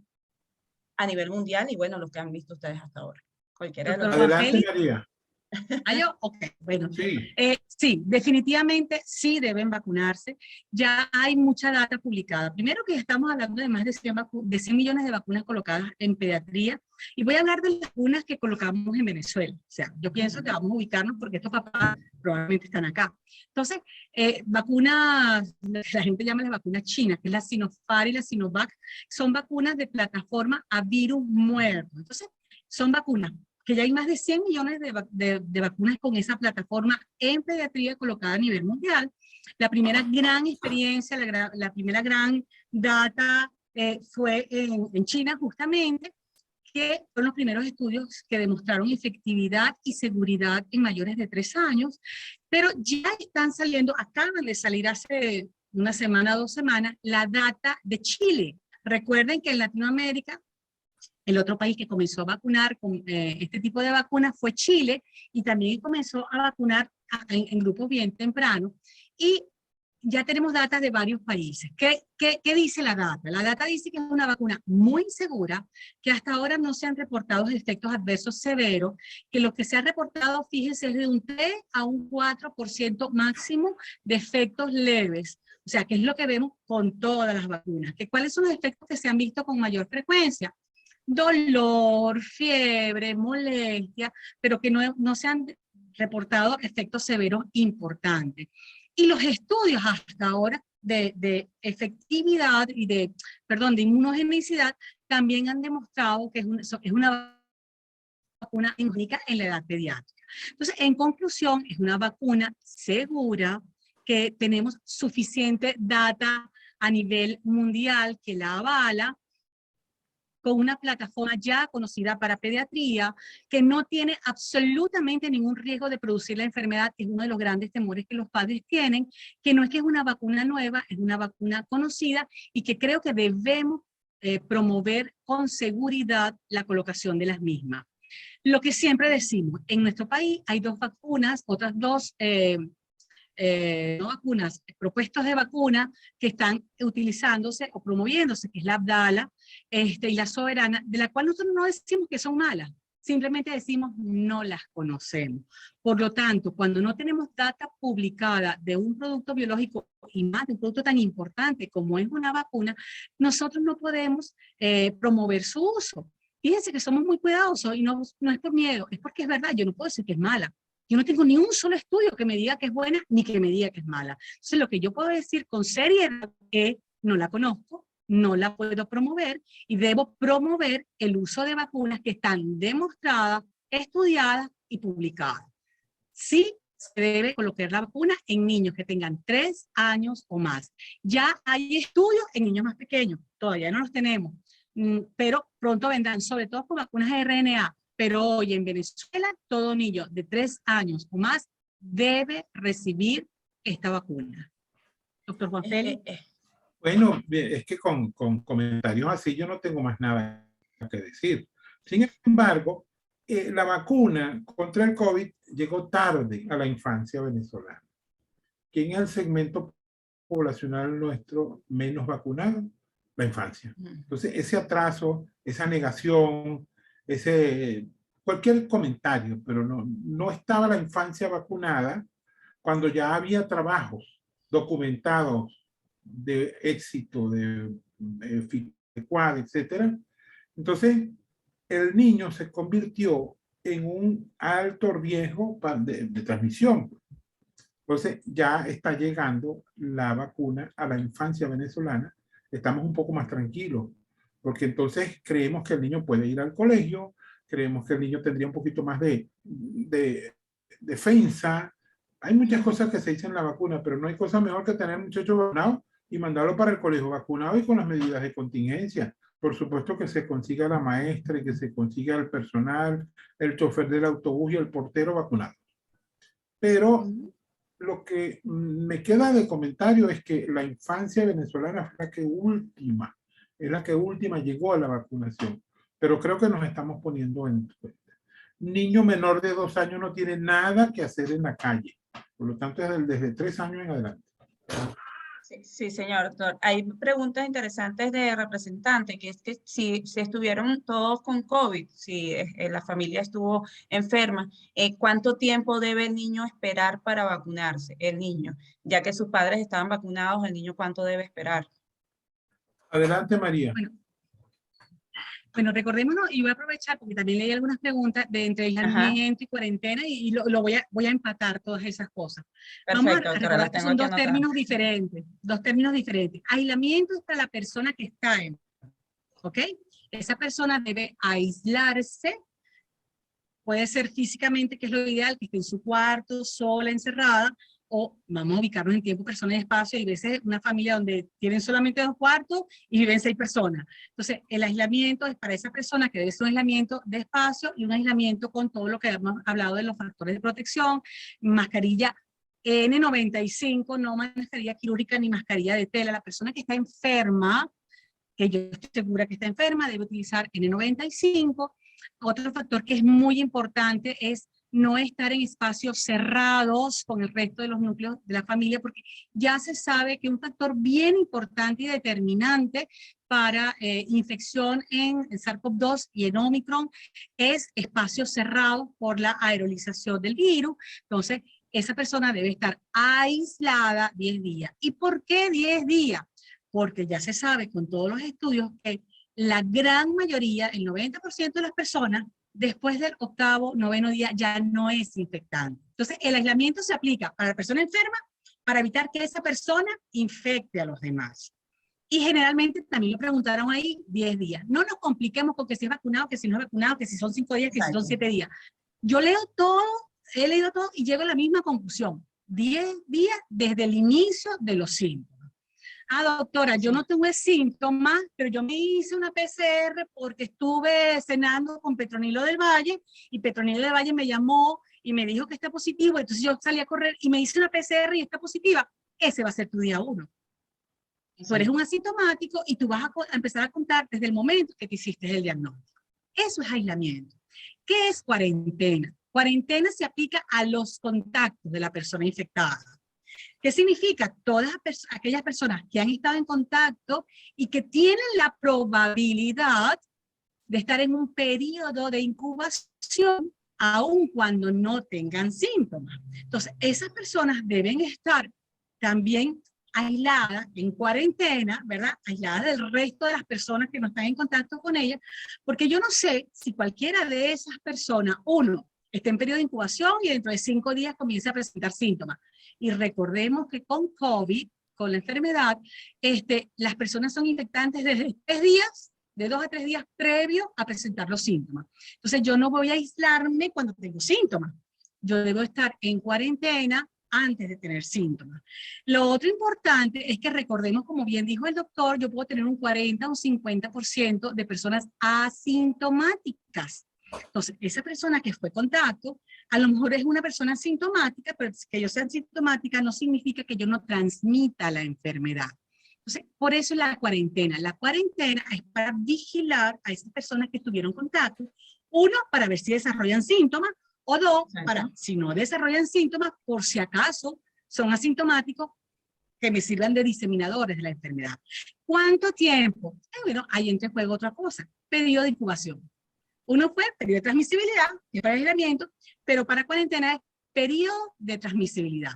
a nivel mundial y bueno, los que han visto ustedes hasta ahora. Cualquiera de los Doctor dos. Juan Adelante, Félix. María. ¿Ah, yo? Ok, bueno. Sí. Sí, definitivamente sí deben vacunarse. Ya hay mucha data publicada. Primero que estamos hablando de más de 100 millones de vacunas colocadas en pediatría. Y voy a hablar de las vacunas que colocamos en Venezuela. O sea, yo pienso que vamos a ubicarnos porque estos papás probablemente están acá. Entonces, vacunas, la gente llama las vacunas chinas, que es la Sinopharm y la Sinovac, son vacunas de plataforma a virus muerto. Entonces, son vacunas que ya hay más de 100 millones de vacunas con esa plataforma en pediatría colocada a nivel mundial. La primera gran experiencia, la primera gran data fue en China justamente, que fueron los primeros estudios que demostraron efectividad y seguridad en mayores de 3 años, pero ya están saliendo, acaban de salir hace una semana, 2 semanas, la data de Chile. Recuerden que en Latinoamérica, el otro país que comenzó a vacunar con este tipo de vacunas fue Chile, y también comenzó a vacunar en grupos bien temprano. Y ya tenemos datos de varios países. ¿Qué dice la data? La data dice que es una vacuna muy segura, que hasta ahora no se han reportado efectos adversos severos, que lo que se ha reportado, fíjense, es de un 3 a un 4% máximo de efectos leves. O sea, que es lo que vemos con todas las vacunas. ¿Cuáles son los efectos que se han visto con mayor frecuencia? Dolor, fiebre, molestia, pero que no se han reportado efectos severos importantes. Y los estudios hasta ahora de efectividad y de inmunogenicidad también han demostrado que es una vacuna única en la edad pediátrica. Entonces, en conclusión, es una vacuna segura, que tenemos suficiente data a nivel mundial que la avala, con una plataforma ya conocida para pediatría, que no tiene absolutamente ningún riesgo de producir la enfermedad, que es uno de los grandes temores que los padres tienen, que no es que es una vacuna nueva, es una vacuna conocida, y que creo que debemos promover con seguridad la colocación de las mismas. Lo que siempre decimos, en nuestro país hay 2 vacunas, otras 2 no vacunas, propuestos de vacuna que están utilizándose o promoviéndose, que es la Abdala y la Soberana, de la cual nosotros no decimos que son malas, simplemente decimos no las conocemos. Por lo tanto, cuando no tenemos data publicada de un producto biológico, y más de un producto tan importante como es una vacuna, nosotros no podemos promover su uso. Fíjense que somos muy cuidadosos, y no es por miedo, es porque es verdad, yo no puedo decir que es mala. Yo no tengo ni un solo estudio que me diga que es buena, ni que me diga que es mala. Entonces, lo que yo puedo decir con seriedad es, no la conozco, no la puedo promover, y debo promover el uso de vacunas que están demostradas, estudiadas y publicadas. Sí se debe colocar la vacuna en niños que tengan 3 años o más. Ya hay estudios en niños más pequeños, todavía no los tenemos, pero pronto vendrán, sobre todo con vacunas de RNA. Pero hoy en Venezuela, todo niño de 3 años o más debe recibir esta vacuna. Doctor Juan Félix. Bueno, es que con comentarios así yo no tengo más nada que decir. Sin embargo, la vacuna contra el COVID llegó tarde a la infancia venezolana. ¿Quién es el segmento poblacional nuestro menos vacunado? La infancia. Entonces, ese atraso, esa negación, cualquier comentario, pero no estaba la infancia vacunada cuando ya había trabajos documentados de éxito, de FITEQUAD, etcétera. Entonces, el niño se convirtió en un alto riesgo de transmisión. Entonces, ya está llegando la vacuna a la infancia venezolana. Estamos un poco más tranquilos, porque entonces creemos que el niño puede ir al colegio, creemos que el niño tendría un poquito más de defensa. Hay muchas cosas que se dicen en la vacuna, pero no hay cosa mejor que tener un muchacho vacunado y mandarlo para el colegio vacunado y con las medidas de contingencia. Por supuesto que se consiga la maestra y que se consiga el personal, el chofer del autobús y el portero vacunado. Pero lo que me queda de comentario es que la infancia venezolana fue la que última llegó a la vacunación. Pero creo que nos estamos poniendo en cuenta. Niño menor de 2 años no tiene nada que hacer en la calle. Por lo tanto, es desde 3 años en adelante. Sí, sí, señor doctor. Hay preguntas interesantes de representante, que es que si estuvieron todos con COVID, si la familia estuvo enferma, ¿cuánto tiempo debe el niño esperar para vacunarse? El niño, ya que sus padres estaban vacunados, el niño ¿cuánto debe esperar? Adelante, María. Bueno, recordémonos, y voy a aprovechar porque también leí algunas preguntas de entre Ajá, aislamiento y cuarentena y lo voy a empatar todas esas cosas. Vamos perfecto, a doctora, las recordar que tengo son aquí dos anotadas. términos diferentes, dos términos diferentes. Aislamiento es para la persona que está en, ¿ok? Esa persona debe aislarse, puede ser físicamente, que es lo ideal, que esté en su cuarto, sola, encerrada, o vamos a ubicarnos en tiempo, persona y espacio. Hay veces una familia donde tienen solamente 2 cuartos y viven 6 personas. Entonces, el aislamiento es para esa persona que debe ser un aislamiento de espacio y un aislamiento con todo lo que hemos hablado de los factores de protección, mascarilla N95, no mascarilla quirúrgica ni mascarilla de tela. La persona que está enferma, que yo estoy segura que está enferma, debe utilizar N95. Otro factor que es muy importante es no estar en espacios cerrados con el resto de los núcleos de la familia, porque ya se sabe que un factor bien importante y determinante para infección en SARS-CoV-2 y en Omicron es espacios cerrados por la aerolización del virus. Entonces, esa persona debe estar aislada 10 días. ¿Y por qué 10 días? Porque ya se sabe con todos los estudios que la gran mayoría, el 90% de las personas, después del 8º, 9º día ya no es infectante. Entonces, el aislamiento se aplica para la persona enferma para evitar que esa persona infecte a los demás. Y generalmente también lo preguntaron ahí 10 días. No nos compliquemos con que si es vacunado, que si no es vacunado, que si son 5 días, que si son 7 días. Yo leo todo, he leído todo y llego a la misma conclusión. 10 días desde el inicio de los síntomas. Ah, doctora, yo no tuve síntomas, pero yo me hice una PCR porque estuve cenando con Petronilo del Valle y Petronilo del Valle me llamó y me dijo que está positivo, entonces yo salí a correr y me hice una PCR y está positiva. Ese va a ser tu día 1. Tú eres un asintomático y tú vas a empezar a contar desde el momento que te hiciste el diagnóstico. Eso es aislamiento. ¿Qué es cuarentena? Cuarentena se aplica a los contactos de la persona infectada. ¿Qué significa? Todas aquellas personas que han estado en contacto y que tienen la probabilidad de estar en un periodo de incubación aun cuando no tengan síntomas. Entonces, esas personas deben estar también aisladas, en cuarentena, ¿verdad? Aisladas del resto de las personas que no están en contacto con ellas, porque yo no sé si cualquiera de esas personas, uno, está en periodo de incubación y dentro de 5 días comienza a presentar síntomas. Y recordemos que con COVID, con la enfermedad, las personas son infectantes desde 3 días, de 2 a 3 días previo a presentar los síntomas. Entonces yo no voy a aislarme cuando tengo síntomas. Yo debo estar en cuarentena antes de tener síntomas. Lo otro importante es que recordemos, como bien dijo el doctor, yo puedo tener un 40 o un 50% de personas asintomáticas. Entonces, esa persona que fue contacto, a lo mejor es una persona asintomática, pero que yo sea asintomática no significa que yo no transmita la enfermedad. Entonces, por eso la cuarentena. La cuarentena es para vigilar a esas personas que tuvieron contacto. Uno, para ver si desarrollan síntomas, o dos, para, si no desarrollan síntomas, por si acaso son asintomáticos, que me sirvan de diseminadores de la enfermedad. ¿Cuánto tiempo? Bueno, ahí entra en juego otra cosa, periodo de incubación. Uno fue periodo de transmisibilidad, que es para aislamiento, pero para cuarentena es periodo de transmisibilidad.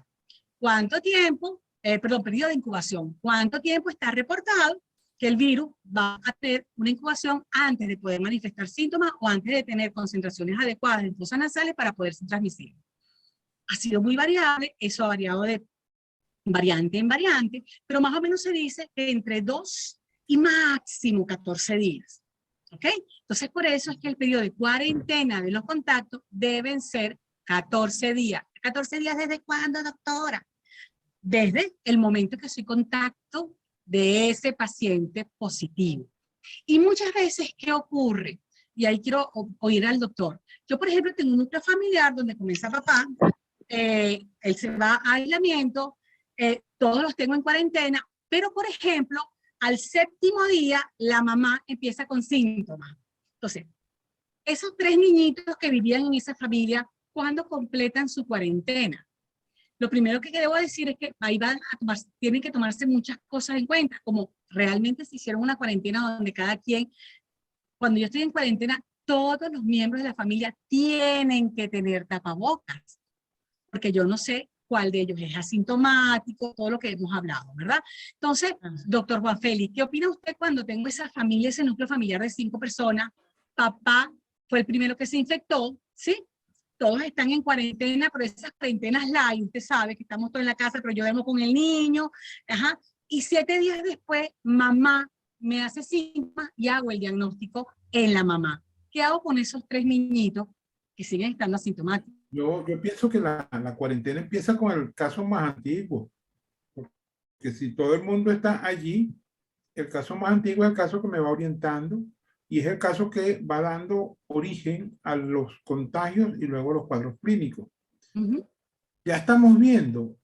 ¿Cuánto tiempo? Periodo de incubación. ¿Cuánto tiempo está reportado que el virus va a tener una incubación antes de poder manifestar síntomas o antes de tener concentraciones adecuadas en fosas nasales para poder ser transmisible? Ha sido muy variable, eso ha variado de variante en variante, pero más o menos se dice que entre 2 y máximo 14 días. ¿Ok? Entonces, por eso es que el periodo de cuarentena de los contactos deben ser 14 días. ¿14 días desde cuándo, doctora? Desde el momento que soy contacto de ese paciente positivo. Y muchas veces, ¿qué ocurre? Y ahí quiero oír al doctor. Yo, por ejemplo, tengo un núcleo familiar donde comienza papá, él se va a aislamiento, todos los tengo en cuarentena, pero, por ejemplo, al 7º día, la mamá empieza con síntomas. Entonces, esos 3 niñitos que vivían en esa familia, ¿cuándo completan su cuarentena? Lo primero que debo decir es que ahí tienen que tomarse muchas cosas en cuenta, como realmente se hicieron una cuarentena donde cada quien, cuando yo estoy en cuarentena, todos los miembros de la familia tienen que tener tapabocas, porque yo no sé cuál de ellos es asintomático, todo lo que hemos hablado, ¿verdad? Entonces, doctor Juan Félix, ¿qué opina usted cuando tengo esa familia, ese núcleo familiar de 5 personas? Papá fue el primero que se infectó, ¿sí? Todos están en cuarentena, pero esas cuarentenas light, usted sabe que estamos todos en la casa, pero yo duermo con el niño, ajá. Y 7 días después, mamá me hace síntomas y hago el diagnóstico en la mamá. ¿Qué hago con esos 3 niñitos que siguen estando asintomáticos? Yo pienso que la cuarentena empieza con el caso más antiguo, porque si todo el mundo está allí, el caso más antiguo es el caso que me va orientando y es el caso que va dando origen a los contagios y luego a los cuadros clínicos. Ya estamos viendo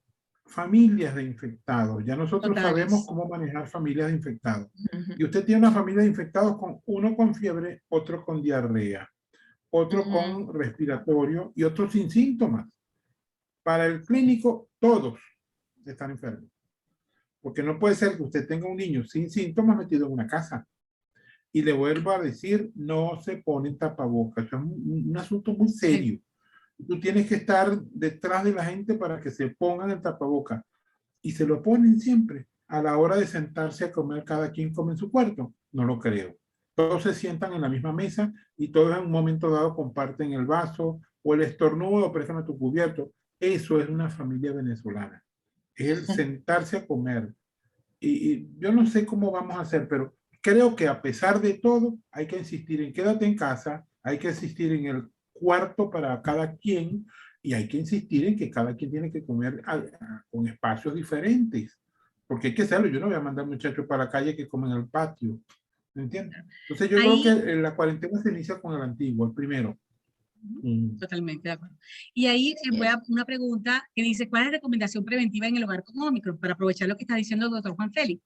familias de infectados, ya nosotros sabemos cómo manejar familias de infectados. Y usted tiene una familia de infectados con uno con fiebre, otro con diarrea, otro con respiratorio y otro sin síntomas. Para el clínico, todos están enfermos. Porque no puede ser que usted tenga un niño sin síntomas metido en una casa. Y le vuelvo a decir, no se ponen tapabocas. Eso es un asunto muy serio. Tú tienes que estar detrás de la gente para que se pongan el tapabocas. Y se lo ponen siempre. A la hora de sentarse a comer, cada quien come en su cuarto. No lo creo. Todos se sientan en la misma mesa y todos en un momento dado comparten el vaso o el estornudo, préstame tu cubierto. Eso es una familia venezolana. Es el sentarse a comer. Y yo no sé cómo vamos a hacer, pero creo que a pesar de todo, hay que insistir en quédate en casa, hay que insistir en el cuarto para cada quien y hay que insistir en que cada quien tiene que comer con espacios diferentes. Porque hay que hacerlo. Yo no voy a mandar muchachos para la calle que comen en el patio. ¿Me entiendes? Entonces yo creo que la cuarentena se inicia con el antiguo, el primero. Totalmente de acuerdo. Y ahí voy a una pregunta que dice, ¿cuál es la recomendación preventiva en el hogar con Omicron? Para aprovechar lo que está diciendo el doctor Juan Félix.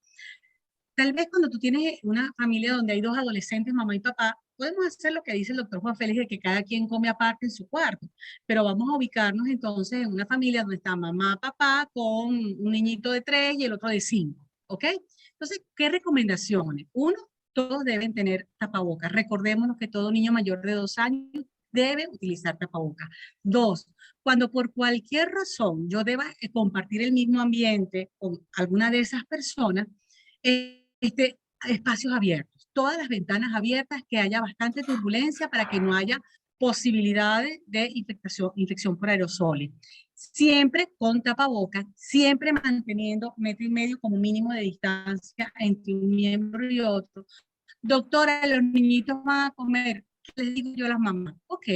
Tal vez cuando tú tienes una familia donde hay 2 adolescentes, mamá y papá, podemos hacer lo que dice el doctor Juan Félix, de que cada quien come aparte en su cuarto, pero vamos a ubicarnos entonces en una familia donde está mamá, papá, con un niñito de 3 y el otro de 5, ¿ok? Entonces, ¿qué recomendaciones? Uno, todos deben tener tapabocas. Recordémonos que todo niño mayor de 2 años debe utilizar tapabocas. 2, cuando por cualquier razón yo deba compartir el mismo ambiente con alguna de esas personas, espacios abiertos, todas las ventanas abiertas, que haya bastante turbulencia para que no haya posibilidades de infección por aerosoles. Siempre con tapabocas, siempre manteniendo 1,5 metros como mínimo de distancia entre un miembro y otro. Doctora, los niñitos van a comer. ¿Qué les digo yo a las mamás? Ok,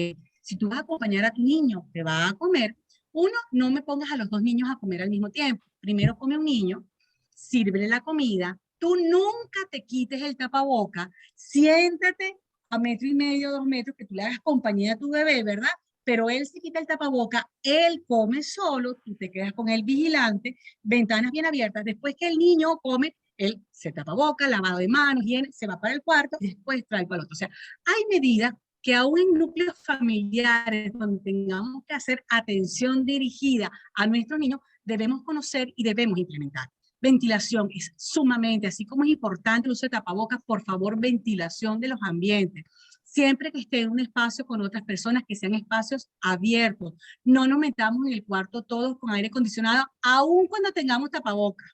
si tú vas a acompañar a tu niño que va a comer, uno, no me pongas a los 2 niños a comer al mismo tiempo. Primero come un niño, sírvele la comida, tú nunca te quites el tapaboca, siéntate a 1,5 metros, 2 metros, que tú le hagas compañía a tu bebé, ¿verdad? Pero él se quita el tapaboca, él come solo, tú te quedas con él vigilante, ventanas bien abiertas. Después que el niño come, él se tapa boca, lavado de manos, viene, se va para el cuarto y después trae para el otro. O sea, hay medidas que aún en núcleos familiares donde tengamos que hacer atención dirigida a nuestros niños, debemos conocer y debemos implementar. Ventilación es sumamente, así como es importante el uso de tapabocas, por favor, ventilación de los ambientes. Siempre que esté en un espacio con otras personas, que sean espacios abiertos. No nos metamos en el cuarto todos con aire acondicionado, aun cuando tengamos tapabocas.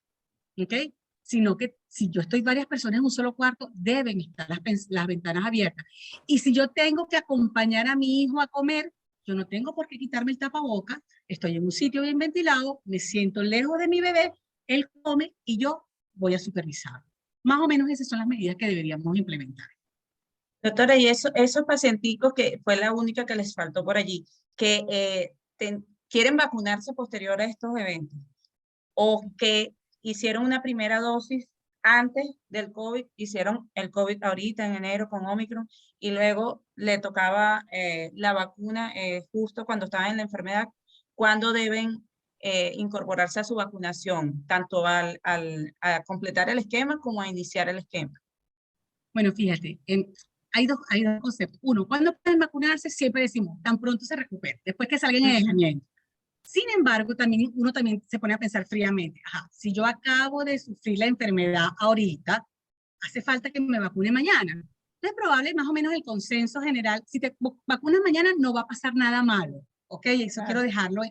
¿Ok? Sino que si yo estoy varias personas en un solo cuarto, deben estar las ventanas abiertas. Y si yo tengo que acompañar a mi hijo a comer, yo no tengo por qué quitarme el tapabocas, estoy en un sitio bien ventilado, me siento lejos de mi bebé, él come y yo voy a supervisar. Más o menos esas son las medidas que deberíamos implementar. Doctora, y esos pacienticos que fue la única que les faltó por allí, que quieren vacunarse posterior a estos eventos, o que hicieron una primera dosis antes del COVID, hicieron el COVID ahorita en enero con Omicron, y luego le tocaba la vacuna justo cuando estaban en la enfermedad, ¿cuándo deben incorporarse a su vacunación, tanto a completar el esquema como a iniciar el esquema? Bueno, fíjate, hay dos conceptos. Uno, cuando pueden vacunarse, siempre decimos, tan pronto se recupere, después que salgan en aislamiento. Sin embargo, también uno también se pone a pensar fríamente, ajá, si yo acabo de sufrir la enfermedad ahorita, hace falta que me vacune mañana. Entonces, probable, más o menos el consenso general, si te vacunas mañana no va a pasar nada malo, ¿ok? Eso quiero dejarlo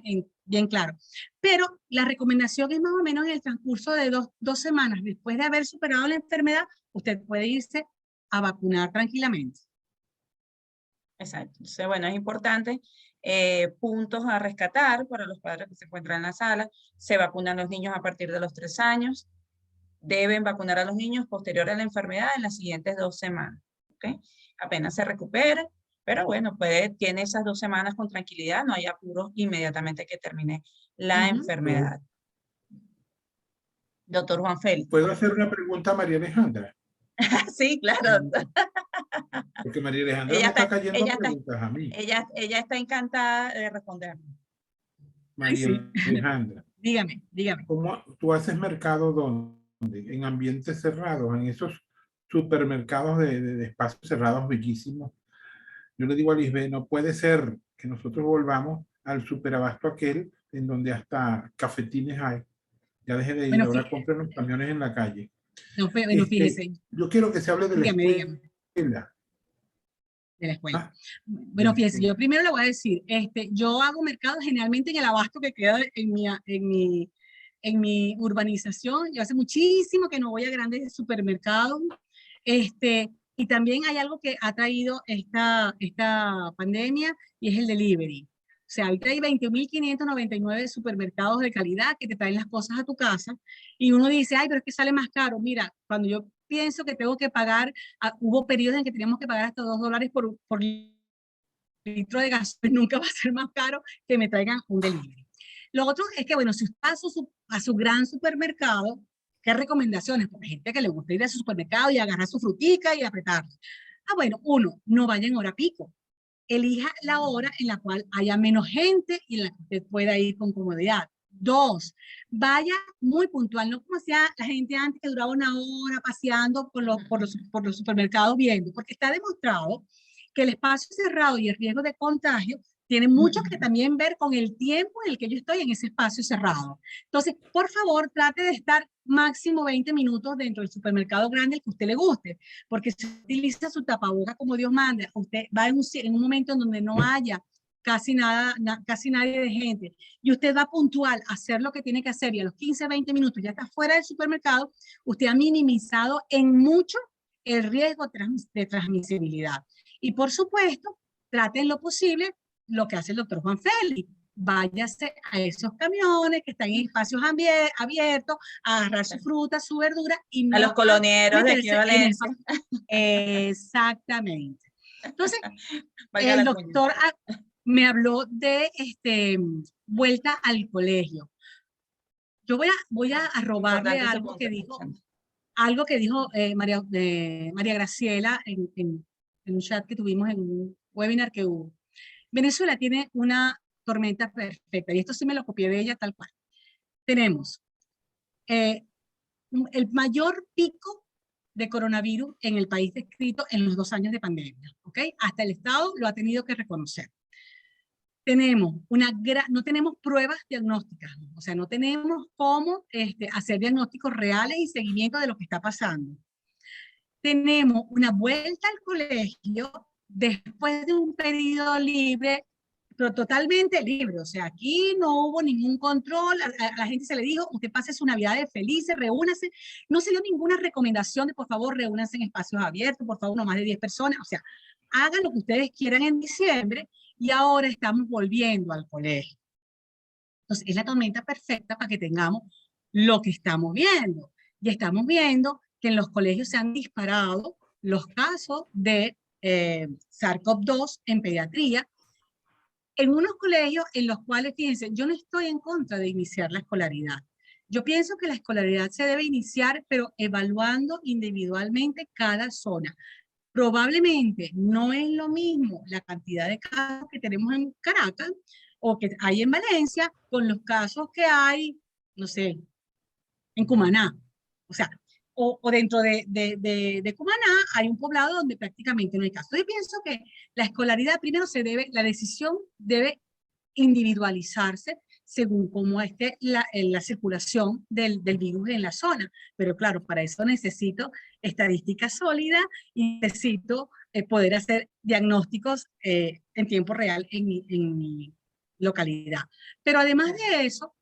bien claro. Pero la recomendación es más o menos en el transcurso de dos semanas, después de haber superado la enfermedad, usted puede irse a vacunar tranquilamente. Exacto. Entonces, bueno, es importante puntos a rescatar para los padres que se encuentran en la sala. Se vacunan los niños a partir de los 3 años. Deben vacunar a los niños posterior a la enfermedad en las siguientes 2 semanas. ¿Okay? Apenas se recupere, pero bueno, tiene esas 2 semanas con tranquilidad, no hay apuros inmediatamente que termine la enfermedad. Doctor Juan Félix. ¿Puedo hacer una pregunta a María Alejandra? Sí, claro, doctor. Porque María Alejandra me está cayendo preguntas a mí. Ella está encantada de responder. María Alejandra. Dígame. ¿Cómo tú haces mercado dónde? En ambientes cerrados, en esos supermercados de espacios cerrados bellísimos. Yo le digo a Lisbeth, no puede ser que nosotros volvamos al superabasto aquel en donde hasta cafetines hay. Ya deje de ir, ahora compren los camiones en la calle. No, bueno, fíjese. Yo quiero que se hable de la escuela. De la escuela. Bueno, fíjese, yo primero le voy a decir, yo hago mercado generalmente en el abasto que queda en mi urbanización. Yo hace muchísimo que no voy a grandes supermercados. Y también hay algo que ha traído esta pandemia y es el delivery. O sea, ahorita hay 20.599 supermercados de calidad que te traen las cosas a tu casa y uno dice, ay, pero es que sale más caro. Mira, cuando yo pienso que tengo que pagar, hubo periodos en que teníamos que pagar hasta $2 por litro de gas, pues nunca va a ser más caro que me traigan un delivery. Lo otro es que, bueno, si usted va a su gran supermercado, ¿qué recomendaciones? Porque hay gente que le gusta ir a su supermercado y agarrar su frutica y apretarla. Bueno, uno, no vaya en hora pico. Elija la hora en la cual haya menos gente y en la que usted pueda ir con comodidad. 2, vaya muy puntual, no como hacía la gente antes que duraba una hora paseando por los supermercados viendo, porque está demostrado que el espacio cerrado y el riesgo de contagio tiene mucho que también ver con el tiempo en el que yo estoy en ese espacio cerrado. Entonces, por favor, trate de estar máximo 20 minutos dentro del supermercado grande el que a usted le guste, porque si utiliza su tapaboca como Dios manda, usted va en un momento en donde no haya casi nadie de gente, y usted va puntual a hacer lo que tiene que hacer, y a los 15, 20 minutos ya está fuera del supermercado, usted ha minimizado en mucho el riesgo de transmisibilidad. Y por supuesto, trate en lo posible lo que hace el doctor Juan Félix. Váyase a esos camiones que están en espacios abiertos, a agarrar su fruta, su verdura. Y no a los colonieros de aquí de Valencia. Exactamente. Entonces, el doctor me habló de vuelta al colegio. Yo voy a robarle algo que dijo María Graciela en un chat que tuvimos en un webinar que hubo. Venezuela tiene una tormenta perfecta, y esto sí me lo copié de ella tal cual. Tenemos el mayor pico de coronavirus en el país descrito en los 2 años de pandemia, ¿ok? Hasta el Estado lo ha tenido que reconocer. Tenemos no tenemos pruebas diagnósticas, o sea, no tenemos cómo hacer diagnósticos reales y seguimiento de lo que está pasando. Tenemos una vuelta al colegio después de un periodo libre, pero totalmente libre. O sea, aquí no hubo ningún control. A la gente se le dijo, usted pase su Navidades felices, reúnase. No se dio ninguna recomendación de, por favor, reúnanse en espacios abiertos, por favor, no más de 10 personas. O sea, hagan lo que ustedes quieran en diciembre, y ahora estamos volviendo al colegio. Entonces, es la tormenta perfecta para que tengamos lo que estamos viendo. Y estamos viendo que en los colegios se han disparado los casos de SARS-CoV-2 en pediatría, en unos colegios en los cuales, fíjense, yo no estoy en contra de iniciar la escolaridad. Yo pienso que la escolaridad se debe iniciar, pero evaluando individualmente cada zona. Probablemente no es lo mismo la cantidad de casos que tenemos en Caracas o que hay en Valencia con los casos que hay, no sé, en Cumaná. O sea, o dentro de Cumaná hay un poblado donde prácticamente no hay casos. Yo pienso que la escolaridad primero la decisión debe individualizarse según cómo esté la circulación del virus en la zona. Pero claro, para eso necesito estadística sólida y necesito poder hacer diagnósticos en tiempo real en mi localidad. Pero además de eso,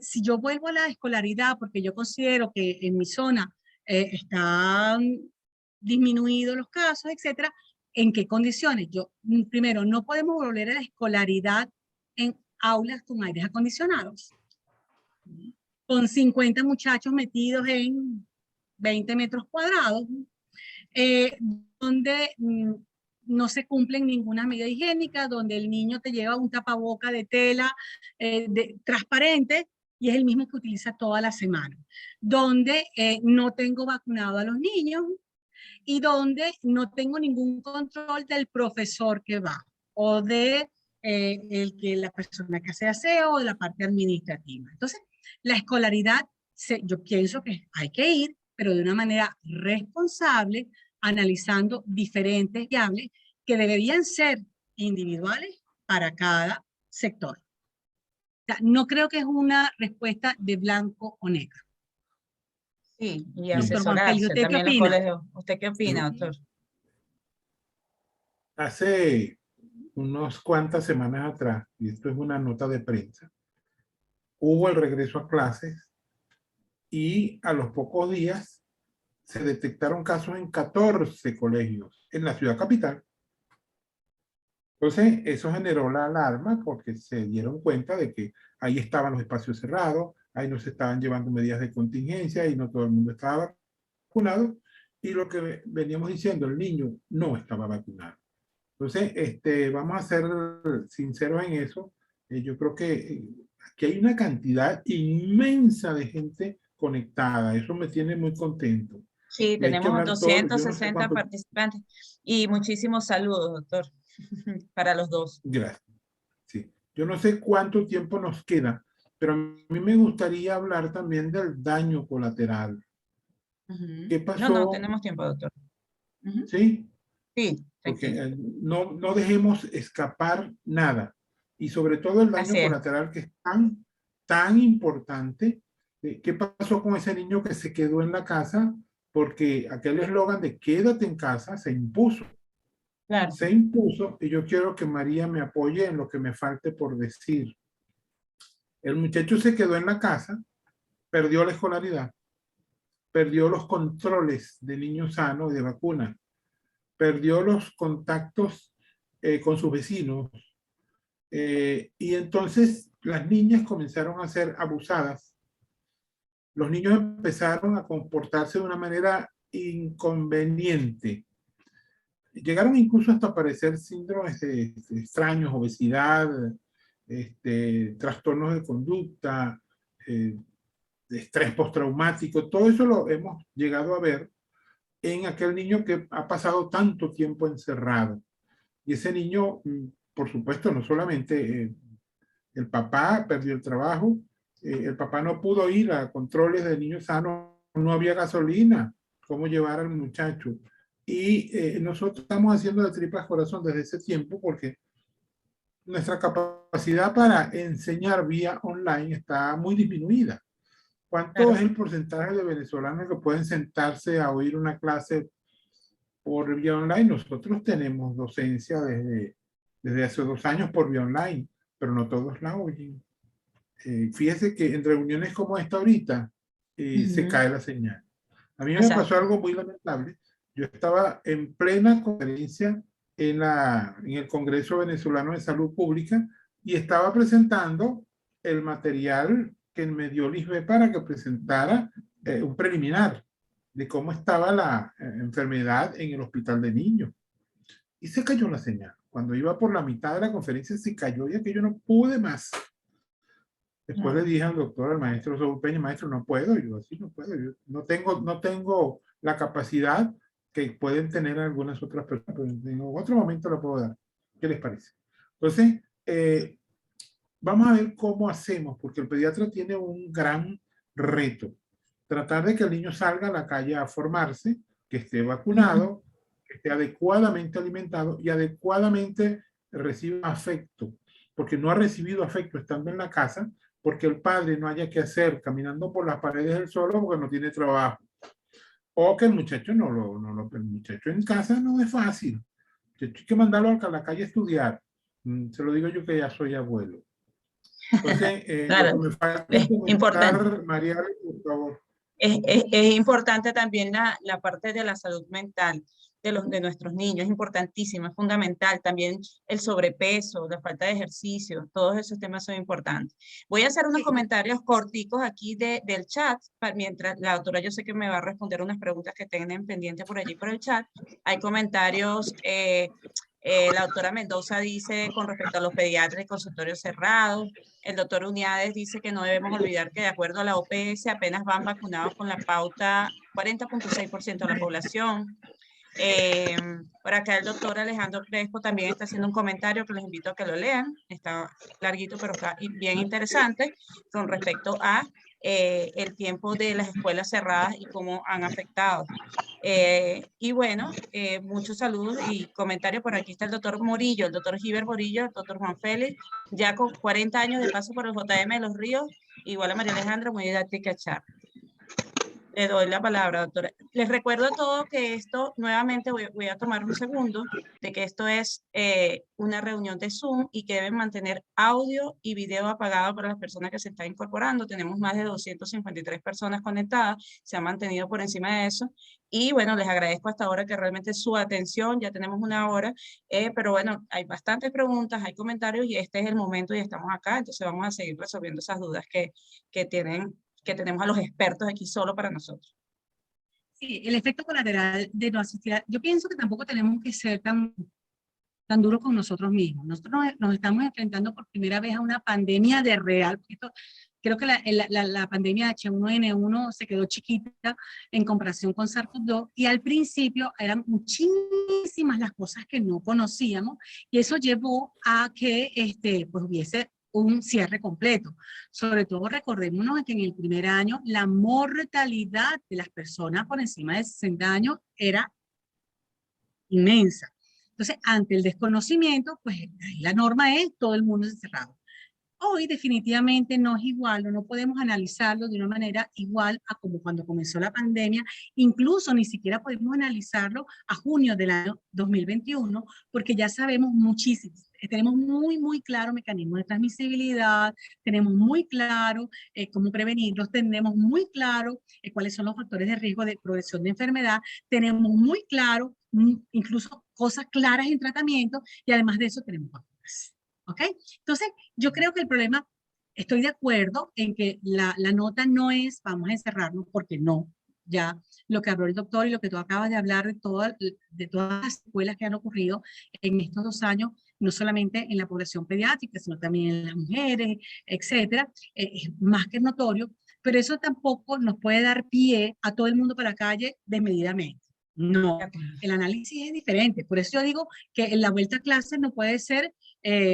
si yo vuelvo a la escolaridad, porque yo considero que en mi zona están disminuidos los casos, etcétera, ¿en qué condiciones? Primero, no podemos volver a la escolaridad en aulas con aires acondicionados, con 50 muchachos metidos en 20 metros cuadrados, donde no se cumplen ninguna medida higiénica, donde el niño te lleva un tapaboca de tela transparente y es el mismo que utiliza toda la semana, donde no tengo vacunado a los niños y donde no tengo ningún control del profesor que va o de la persona que hace aseo o de la parte administrativa. Entonces, la escolaridad, yo pienso que hay que ir, pero de una manera responsable, analizando diferentes variables que deberían ser individuales para cada sector. O sea, no creo que es una respuesta de blanco o negro. Sí, y Bien. Doctor Juan Félix, asesorarse ¿usted qué también los opina? colegios. ¿Usted qué opina, Sí. doctor? Hace unas cuantas semanas atrás, y esto es una nota de prensa, hubo el regreso a clases y a los pocos días se detectaron casos en 14 colegios en la ciudad capital. Entonces, eso generó la alarma porque se dieron cuenta de que ahí estaban los espacios cerrados, ahí no se estaban llevando medidas de contingencia y no todo el mundo estaba vacunado. Y lo que veníamos diciendo, el niño no estaba vacunado. Entonces, vamos a ser sinceros en eso. Yo creo que aquí hay una cantidad inmensa de gente conectada. Eso me tiene muy contento. Sí, Y hay que tenemos hablar todo. Yo no sé 260 cuánto. participantes y muchísimos saludos, doctor, para los dos. Gracias. Sí. Yo no sé cuánto tiempo nos queda, pero a mí me gustaría hablar también del daño colateral. ¿Qué No, pasó? tenemos tiempo, doctor. ¿Sí? Sí, Porque tranquilo. no dejemos escapar nada. Y sobre todo el daño Así es. colateral que es tan importante. ¿Qué pasó con ese niño que se quedó en la casa? Porque aquel eslogan de quédate en casa se impuso. Claro. Se impuso y yo quiero que María me apoye en lo que me falte por decir. El muchacho se quedó en la casa, perdió la escolaridad, perdió los controles de niño sano y de vacuna, perdió los contactos con sus vecinos, y entonces las niñas comenzaron a ser abusadas. Los niños empezaron a comportarse de una manera inconveniente. Llegaron incluso hasta aparecer síndromes extraños, obesidad, trastornos de conducta, de estrés postraumático. Todo eso lo hemos llegado a ver en aquel niño que ha pasado tanto tiempo encerrado. Y ese niño, por supuesto, no solamente el papá perdió el trabajo, el papá no pudo ir a controles de niños sanos, no había gasolina, cómo llevar al muchacho. Y nosotros estamos haciendo de tripas corazón desde ese tiempo porque nuestra capacidad para enseñar vía online está muy disminuida. ¿Cuánto Claro. es el porcentaje de venezolanos que pueden sentarse a oír una clase por vía online? Nosotros tenemos docencia desde hace 2 años por vía online, pero no todos la oyen. Fíjese que en reuniones como esta ahorita se cae la señal. A mí me pasó algo muy lamentable. Yo estaba en plena conferencia en el Congreso Venezolano de Salud Pública y estaba presentando el material que me dio Lisbeth para que presentara un preliminar de cómo estaba la enfermedad en el hospital de niños. Y se cayó la señal. Cuando iba por la mitad de la conferencia se cayó y aquello no pude más. Después le dije al doctor, al maestro Saúl Peña, maestro, no puedo. Yo así no puedo. Yo no tengo la capacidad que pueden tener algunas otras personas, pero en otro momento la puedo dar. ¿Qué les parece? Entonces, vamos a ver cómo hacemos, porque el pediatra tiene un gran reto. Tratar de que el niño salga a la calle a formarse, que esté vacunado, que esté adecuadamente alimentado y adecuadamente reciba afecto, porque no ha recibido afecto estando en la casa, porque el padre no haya que hacer caminando por las paredes del solo porque no tiene trabajo. O que el muchacho el muchacho en casa no es fácil. Hay que mandarlo a la calle a estudiar. Se lo digo yo que ya soy abuelo. Entonces, Claro, lo que me falta es importante. comentar, Mariale, por favor. Es importante también la parte de la salud mental de nuestros niños, es importantísima, es fundamental. También el sobrepeso, la falta de ejercicio, todos esos temas son importantes. Voy a hacer unos comentarios corticos aquí del chat, mientras la doctora yo sé que me va a responder unas preguntas que tengan pendientes por allí por el chat. Hay comentarios, la doctora Mendoza dice con respecto a los pediatras y consultorios cerrados. El doctor Uniades dice que no debemos olvidar que de acuerdo a la OPS apenas van vacunados con la pauta 40.6% de la población. Por acá el doctor Alejandro Crespo también está haciendo un comentario que les invito a que lo lean. Está larguito, pero está bien interesante con respecto a el tiempo de las escuelas cerradas y cómo han afectado. Y bueno, muchos saludos y comentarios. Por aquí está el doctor Morillo, el doctor Giver Morillo, el doctor Juan Félix, ya con 40 años de paso por el JM de Los Ríos, igual a María Alejandra, muy didáctica charla. Le doy la palabra, doctora. Les recuerdo a todos que esto, nuevamente voy a tomar un segundo, de que esto es una reunión de Zoom y que deben mantener audio y video apagado para las personas que se están incorporando. Tenemos más de 253 personas conectadas, se ha mantenido por encima de eso. Y bueno, les agradezco hasta ahora que realmente su atención, ya tenemos una hora, pero bueno, hay bastantes preguntas, hay comentarios y este es el momento y estamos acá, entonces vamos a seguir resolviendo esas dudas que tenemos a los expertos aquí solo para nosotros. Sí, el efecto colateral de no asistir, yo pienso que tampoco tenemos que ser tan duros con nosotros mismos. Nosotros nos estamos enfrentando por primera vez a una pandemia de real. Creo que la pandemia H1N1 se quedó chiquita en comparación con SARS-CoV-2 y al principio eran muchísimas las cosas que no conocíamos y eso llevó a que pues hubiese un cierre completo. Sobre todo recordémonos que en el primer año la mortalidad de las personas por encima de 60 años era inmensa. Entonces, ante el desconocimiento, pues ahí la norma es todo el mundo encerrado. Hoy definitivamente no es igual, o no podemos analizarlo de una manera igual a como cuando comenzó la pandemia, incluso ni siquiera podemos analizarlo a junio del año 2021, porque ya sabemos muchísimo. Tenemos muy claro mecanismos de transmisibilidad, tenemos muy claro cómo prevenirlos, tenemos muy claro cuáles son los factores de riesgo de progresión de enfermedad, tenemos muy claro incluso cosas claras en tratamiento y además de eso tenemos vacunas. ¿Ok? Entonces, yo creo que el problema, estoy de acuerdo en que la nota no es vamos a encerrarnos, porque no. Ya lo que habló el doctor y lo que tú acabas de hablar de todas las escuelas que han ocurrido en estos 2 años, no solamente en la población pediátrica, sino también en las mujeres, etcétera, es más que notorio, pero eso tampoco nos puede dar pie a todo el mundo para la calle desmedidamente. No, el análisis es diferente. Por eso yo digo que en la vuelta a clase no puede ser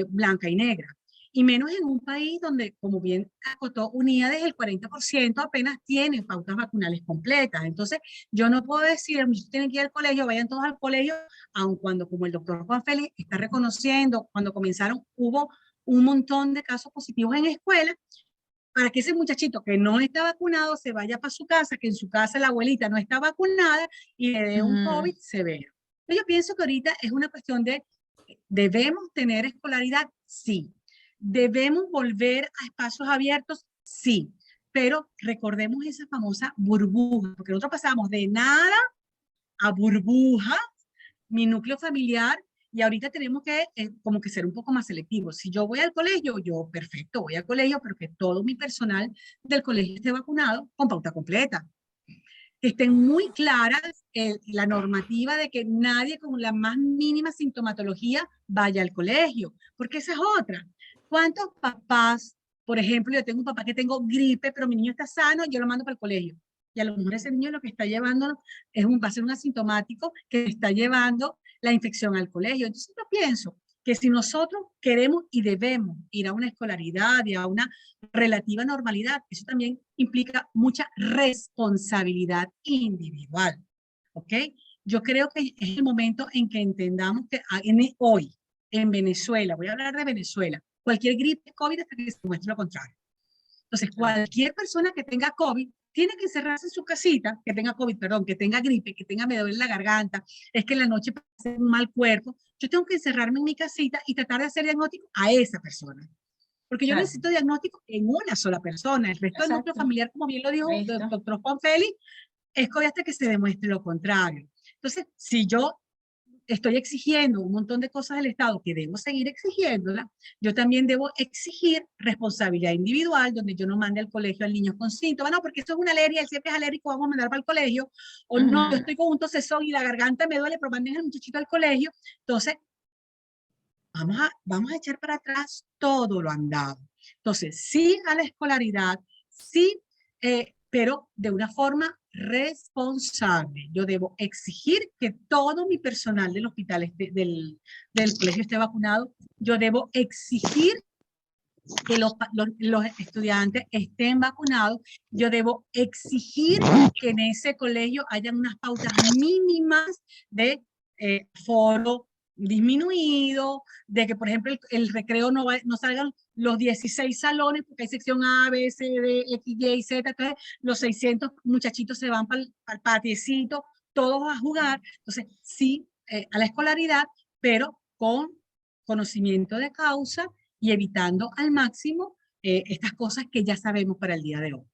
blanca y negra. Y menos en un país donde, como bien acotó, Unidades el 40% apenas tienen pautas vacunales completas. Entonces, yo no puedo decir, muchos tienen que ir al colegio, vayan todos al colegio, aun cuando, como el doctor Juan Félix está reconociendo, cuando comenzaron hubo un montón de casos positivos en escuelas, para que ese muchachito que no está vacunado se vaya para su casa, que en su casa la abuelita no está vacunada y le dé un COVID severo. Yo pienso que ahorita es una cuestión de, ¿debemos tener escolaridad? Sí. ¿Debemos volver a espacios abiertos? Sí. Pero recordemos esa famosa burbuja, porque nosotros pasamos de nada a burbuja, mi núcleo familiar, y ahorita tenemos que como que ser un poco más selectivos. Si yo voy al colegio, yo perfecto, voy al colegio, pero que todo mi personal del colegio esté vacunado con pauta completa. Que estén muy claras la normativa de que nadie con la más mínima sintomatología vaya al colegio, porque esa es otra. ¿Cuántos papás, por ejemplo, yo tengo un papá que tengo gripe, pero mi niño está sano, yo lo mando para el colegio? Y a lo mejor ese niño lo que está llevando va a ser un asintomático que está llevando la infección al colegio. Entonces yo pienso que si nosotros queremos y debemos ir a una escolaridad y a una relativa normalidad, eso también implica mucha responsabilidad individual. ¿Ok? Yo creo que es el momento en que entendamos que hoy, en Venezuela, voy a hablar de Venezuela, cualquier gripe COVID hasta que se muestre lo contrario. Entonces, cualquier persona que tenga COVID tiene que encerrarse en su casita, que tenga COVID, perdón, que tenga gripe, que tenga me duele la garganta, es que en la noche pasa un mal cuerpo. Yo tengo que encerrarme en mi casita y tratar de hacer diagnóstico a esa persona. Porque yo necesito diagnóstico en una sola persona. El resto del núcleo familiar, como bien lo dijo el doctor Juan Félix, es COVID hasta que se demuestre lo contrario. Entonces, si yo estoy exigiendo un montón de cosas del Estado que debo seguir exigiéndolas, yo también debo exigir responsabilidad individual, donde yo no mande al colegio al niño con síntomas, no, porque esto es una alergia, él siempre es alérgico, vamos a mandar para el colegio, o no, yo estoy con un tosezón y la garganta me duele, pero manden al muchachito al colegio. Entonces, vamos a echar para atrás todo lo andado. Entonces, sí a la escolaridad, sí, pero de una forma responsable. Yo debo exigir que todo mi personal del hospital, del colegio esté vacunado. Yo debo exigir que los estudiantes estén vacunados. Yo debo exigir que en ese colegio hayan unas pautas mínimas de foro disminuido, de que, por ejemplo, el recreo no salgan los 16 salones, porque hay sección A, B, C, D, X, Y, Z, entonces los 600 muchachitos se van para el patiecito, todos a jugar. Entonces, sí, a la escolaridad, pero con conocimiento de causa y evitando al máximo estas cosas que ya sabemos para el día de hoy.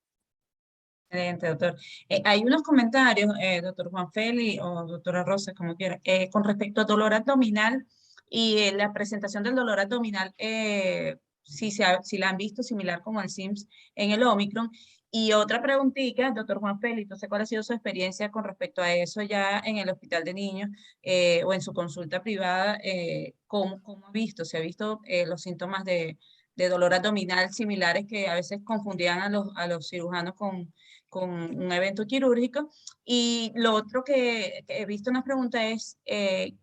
Excelente, doctor. Hay unos comentarios, doctor Juan Félix o doctora Rosa, como quiera, con respecto al dolor abdominal y la presentación del dolor abdominal, si la han visto similar como el SIMS en el Omicron. Y otra preguntita, doctor Juan Félix, entonces, ¿cuál ha sido su experiencia con respecto a eso ya en el hospital de niños o en su consulta privada? ¿Cómo ha visto? ¿Se ha visto los síntomas de dolor abdominal similares que a veces confundían a los cirujanos con un evento quirúrgico? Y lo otro que he visto en las preguntas es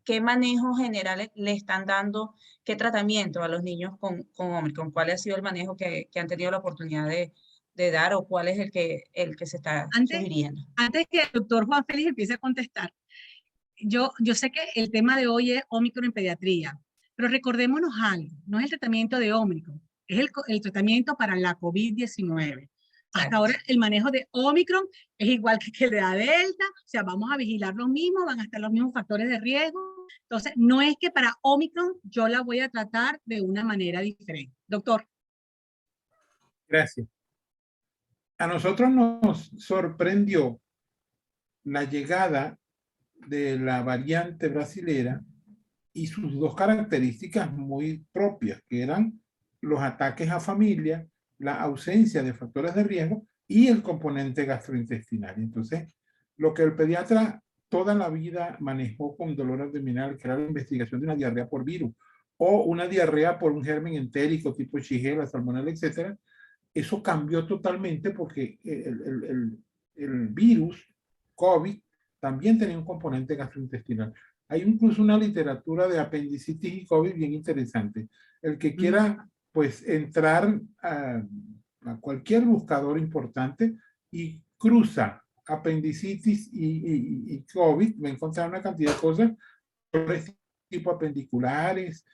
¿qué manejo general le están dando, qué tratamiento a los niños con Omicron? ¿Cuál ha sido el manejo que han tenido la oportunidad de dar o cuál es el que se está sugiriendo? Antes que el doctor Juan Félix empiece a contestar, yo sé que el tema de hoy es Omicron en pediatría, pero recordémonos algo, no es el tratamiento de Omicron, es el tratamiento para la COVID-19. Hasta ahora el manejo de Omicron es igual que el de la Delta, o sea, vamos a vigilar lo mismo, van a estar los mismos factores de riesgo. Entonces, no es que para Omicron yo la voy a tratar de una manera diferente. Doctor. Gracias. A nosotros nos sorprendió la llegada de la variante brasilera y sus dos características muy propias, que eran los ataques a familia, la ausencia de factores de riesgo y el componente gastrointestinal. Entonces, lo que el pediatra toda la vida manejó con dolor abdominal, que era la investigación de una diarrea por virus o una diarrea por un germen entérico tipo Shigella, Salmonella, etcétera, eso cambió totalmente porque el virus COVID también tenía un componente gastrointestinal. Hay incluso una literatura de apendicitis y COVID bien interesante. El que quiera, pues, entrar a cualquier buscador importante y cruza apendicitis y COVID, va a encontrar una cantidad de cosas tipo apendiculares,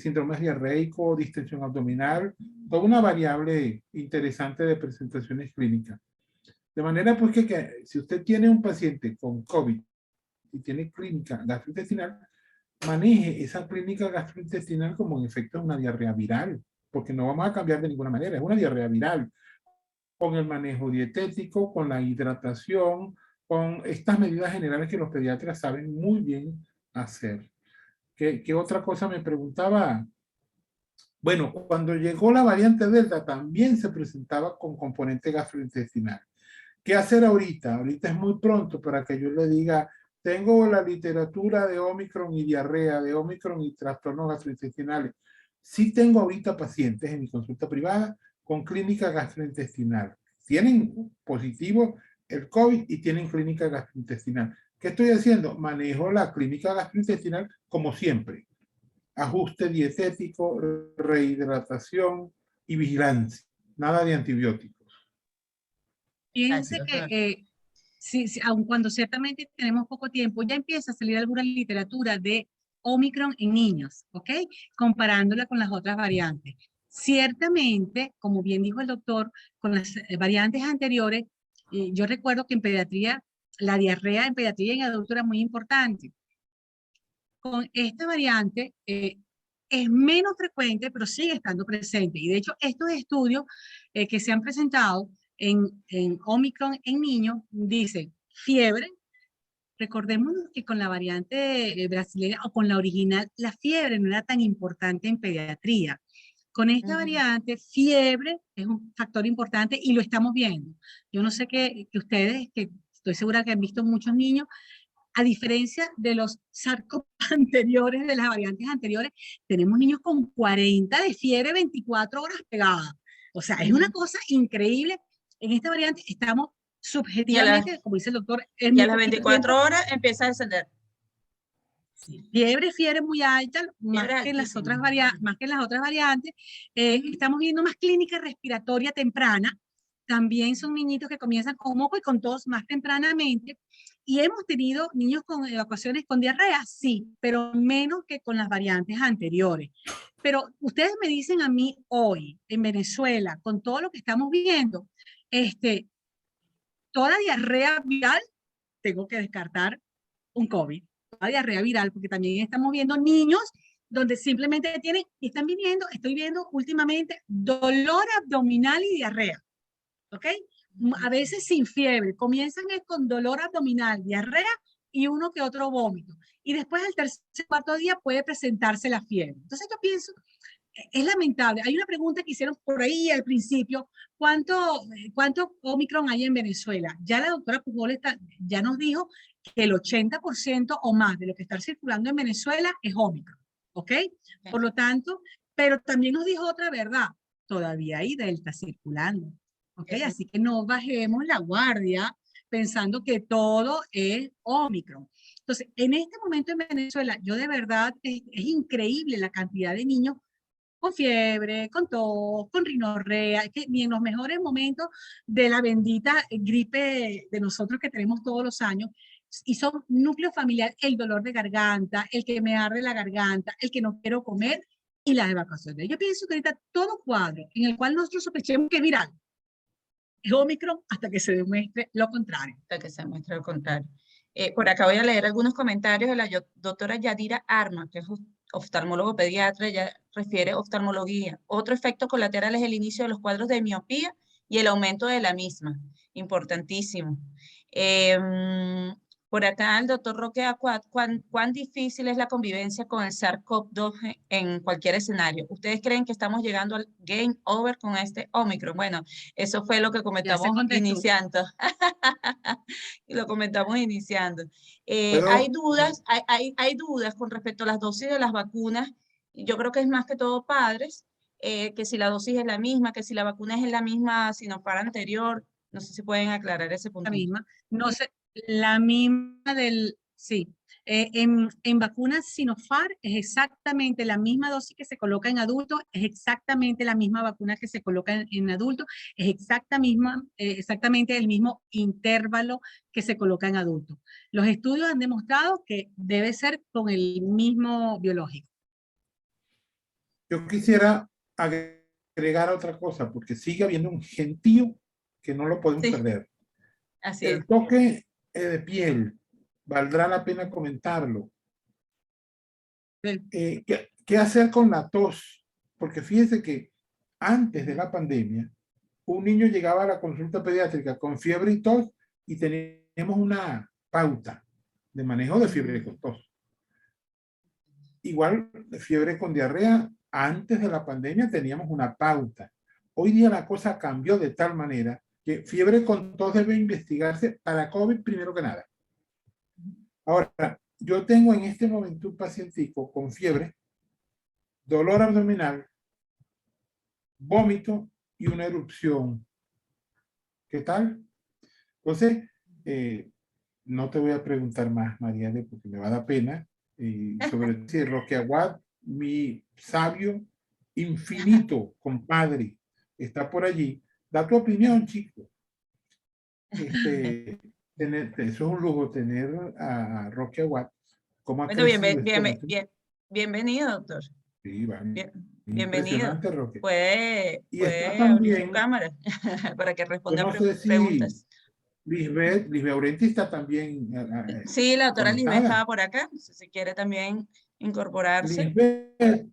síndromes diarreico, distensión abdominal, toda una variable interesante de presentaciones clínicas. De manera pues que si usted tiene un paciente con COVID y tiene clínica gastrointestinal, maneje esa clínica gastrointestinal como en efecto es una diarrea viral, porque no vamos a cambiar de ninguna manera, es una diarrea viral, con el manejo dietético, con la hidratación, con estas medidas generales que los pediatras saben muy bien hacer. ¿Qué otra cosa me preguntaba? Bueno, cuando llegó la variante Delta también se presentaba con componente gastrointestinal. ¿Qué hacer ahorita? Ahorita es muy pronto para que yo le diga, tengo la literatura de Omicron y diarrea, de Omicron y trastornos gastrointestinales. Sí tengo ahorita pacientes en mi consulta privada con clínica gastrointestinal. Tienen positivo el COVID y tienen clínica gastrointestinal. ¿Qué estoy haciendo? Manejo la clínica gastrointestinal como siempre. Ajuste dietético, rehidratación y vigilancia. Nada de antibióticos. Fíjense que aun cuando ciertamente tenemos poco tiempo, ya empieza a salir alguna literatura de Omicron en niños, ¿ok? Comparándola con las otras variantes. Ciertamente, como bien dijo el doctor, con las variantes anteriores, yo recuerdo que en pediatría, la diarrea en pediatría y en adulto era muy importante. Con esta variante es menos frecuente, pero sigue estando presente. Y de hecho, estos estudios que se han presentado en Omicron en niños dicen fiebre. Recordemos que con la variante brasileña o con la original, la fiebre no era tan importante en pediatría. Con esta variante, fiebre es un factor importante y lo estamos viendo. Yo no sé que ustedes, que estoy segura que han visto muchos niños, a diferencia de los SARS-CoV anteriores, de las variantes anteriores, tenemos niños con 40 de fiebre 24 horas pegadas. O sea, es una cosa increíble. En esta variante estamos subjetivamente, como dice el doctor, es y a muy las poquito 24 tiempo. horas empieza a descender. Sí. Fiebre muy alta, más que en las otras variantes. Estamos viendo más clínica respiratoria temprana. También son niñitos que comienzan con moco y con tos más tempranamente. Y hemos tenido niños con evacuaciones con diarrea, sí, pero menos que con las variantes anteriores. Pero ustedes me dicen a mí hoy, en Venezuela, con todo lo que estamos viendo, toda diarrea viral, tengo que descartar un COVID. Toda diarrea viral, porque también estamos viendo niños donde simplemente tienen, están viniendo, estoy viendo últimamente dolor abdominal y diarrea. ¿Ok? A veces sin fiebre, comienzan con dolor abdominal, diarrea y uno que otro vómito. Y después al tercer, cuarto día puede presentarse la fiebre. Entonces yo pienso, es lamentable. Hay una pregunta que hicieron por ahí al principio, ¿cuánto Omicron hay en Venezuela? Ya la doctora Pujol ya nos dijo que el 80% o más de lo que está circulando en Venezuela es Omicron, ¿ok? Por lo tanto, pero también nos dijo otra verdad, todavía hay Delta circulando. ¿Okay? Así que no bajemos la guardia pensando que todo es Omicron. Entonces, en este momento en Venezuela, yo de verdad, es increíble la cantidad de niños con fiebre, con tos, con rinorrea, que ni en los mejores momentos de la bendita gripe de nosotros que tenemos todos los años, y son núcleos familiares, el dolor de garganta, el que me arde la garganta, el que no quiero comer y las evacuaciones. Yo pienso que ahorita todo cuadro en el cual nosotros sospechemos que es viral, es Omicron hasta que se demuestre lo contrario. Hasta que se demuestre lo contrario. Por acá voy a leer algunos comentarios de la doctora Yadira Arma, que es oftalmólogo pediatra. Ella refiere oftalmología. Otro efecto colateral es el inicio de los cuadros de miopía y el aumento de la misma. Importantísimo. Por acá el doctor Roque Acuat, ¿cuán difícil es la convivencia con el SARS-CoV-2 en cualquier escenario? ¿Ustedes creen que estamos llegando al game over con este Omicron? Bueno, eso fue lo que comentamos iniciando. Lo comentamos iniciando. Hay dudas con respecto a las dosis de las vacunas. Yo creo que es más que todo padres, que si la dosis es la misma, que si la vacuna es la misma Sinopharm anterior. No sé si pueden aclarar ese punto. La misma. No sé, la misma del, sí. En vacunas Sinopharm es exactamente la misma dosis que se coloca en adultos, es exactamente la misma vacuna que se coloca en adultos, es exactamente el mismo intervalo que se coloca en adultos. Los estudios han demostrado que debe ser con el mismo biológico. Yo quisiera agregar otra cosa, porque sigue habiendo un gentío que no lo podemos perder. Así el es. toque de piel, valdrá la pena comentarlo. ¿Qué hacer con la tos? Porque fíjense que antes de la pandemia, un niño llegaba a la consulta pediátrica con fiebre y tos y teníamos una pauta de manejo de fiebre con tos. Igual de fiebre con diarrea, antes de la pandemia teníamos una pauta. Hoy día la cosa cambió de tal manera que fiebre con tos debe investigarse para COVID primero que nada. Ahora, yo tengo en este momento un pacientico con fiebre, dolor abdominal, vómito y una erupción. ¿Qué tal? Entonces, no te voy a preguntar más, Mariane, porque me va a dar pena. Sobre si Roque Aguad, mi sabio infinito compadre, está por allí. Da tu opinión, chico. Eso es un lujo tener a Roque Aguad. ¿Cómo ha Bueno, crecido bienvenido, doctor. Sí, vale. Bienvenido. Impresionante, Roque. Puede Y está abrir su también, cámara para que yo responda no sé si preguntas. Lisbeth Aurenti está también Sí, la doctora Lisbeth conectada. estaba por acá, no sé si quiere también incorporarse. Lisbeth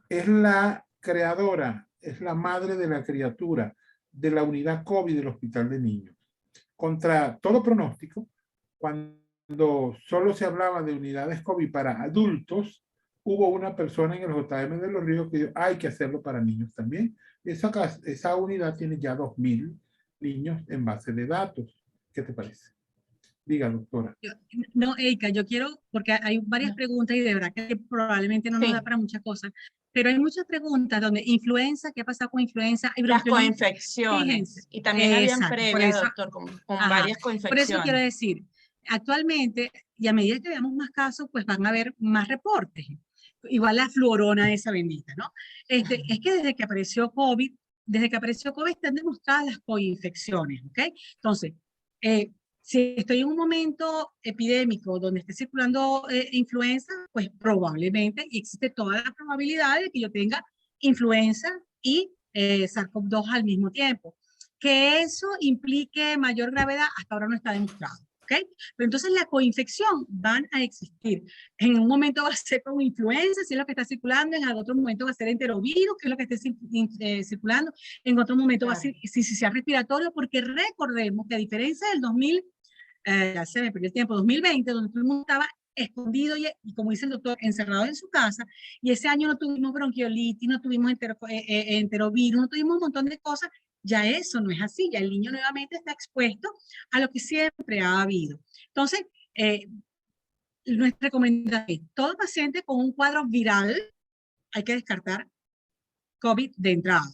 es la creadora, es la madre de la criatura de la unidad COVID del Hospital de Niños. Contra todo pronóstico, cuando solo se hablaba de unidades COVID para adultos, hubo una persona en el JM de Los Ríos que dijo, hay que hacerlo para niños también. Esa unidad tiene ya 2.000 niños en base de datos. ¿Qué te parece? Diga, doctora. No, Erika, yo quiero, porque hay varias preguntas y de verdad que probablemente no nos Sí. da para muchas cosas, pero hay muchas preguntas donde influenza, ¿qué ha pasado con influenza? Hay Las bronquiolitis, coinfecciones. fíjense. Y también habían Exacto, por previas, eso, doctor, con ajá, varias por eso quiero coinfecciones. decir, actualmente, y a medida que veamos más casos, pues van a haber más reportes. Igual la fluorona esa bendita, ¿no? Es que desde que apareció COVID están demostradas las coinfecciones, ¿ok? Entonces, si estoy en un momento epidémico donde esté circulando influenza, pues probablemente existe toda la probabilidad de que yo tenga influenza y SARS-CoV-2 al mismo tiempo. Que eso implique mayor gravedad, hasta ahora no está demostrado. ¿Okay? Pero entonces la coinfección van a existir. En un momento va a ser con influenza, si es lo que está circulando, en otro momento va a ser enterovirus, que es lo que esté circulando, en otro momento va a ser sincicial respiratorio, porque recordemos que a diferencia del 2000, ya se me perdió el tiempo, 2020, donde todo el mundo estaba escondido y como dice el doctor, encerrado en su casa, y ese año no tuvimos bronquiolitis, no tuvimos enterovirus, no tuvimos un montón de cosas, ya eso no es así, ya el niño nuevamente está expuesto a lo que siempre ha habido. Entonces, nuestra recomendación es, todo paciente con un cuadro viral hay que descartar COVID de entrada,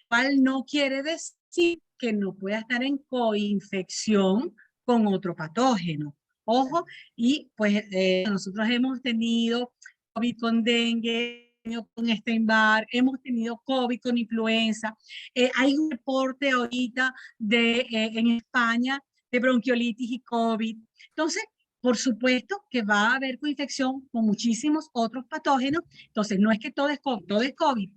cual no quiere decir que no pueda estar en coinfección con otro patógeno. Ojo, y pues nosotros hemos tenido COVID con dengue, con Epstein-Barr, hemos tenido COVID con influenza. Hay un reporte ahorita en España de bronquiolitis y COVID. Entonces, por supuesto que va a haber coinfección con muchísimos otros patógenos. Entonces, no es que todo es COVID,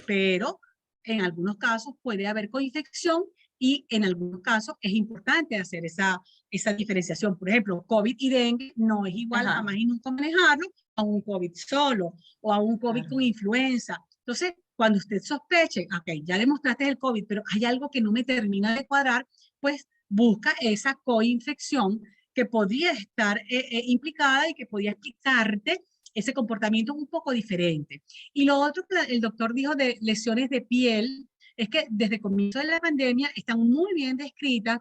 pero en algunos casos puede haber coinfección y en algunos casos es importante hacer esa diferenciación. Por ejemplo, COVID y dengue no es igual jamás y nunca manejarlo a un COVID solo o a un COVID con influenza. Entonces, cuando usted sospeche, ok, ya demostraste el COVID, pero hay algo que no me termina de cuadrar, pues busca esa coinfección que podría estar implicada y que podría explicarte ese comportamiento un poco diferente. Y lo otro que el doctor dijo de lesiones de piel, es que desde el comienzo de la pandemia están muy bien descritas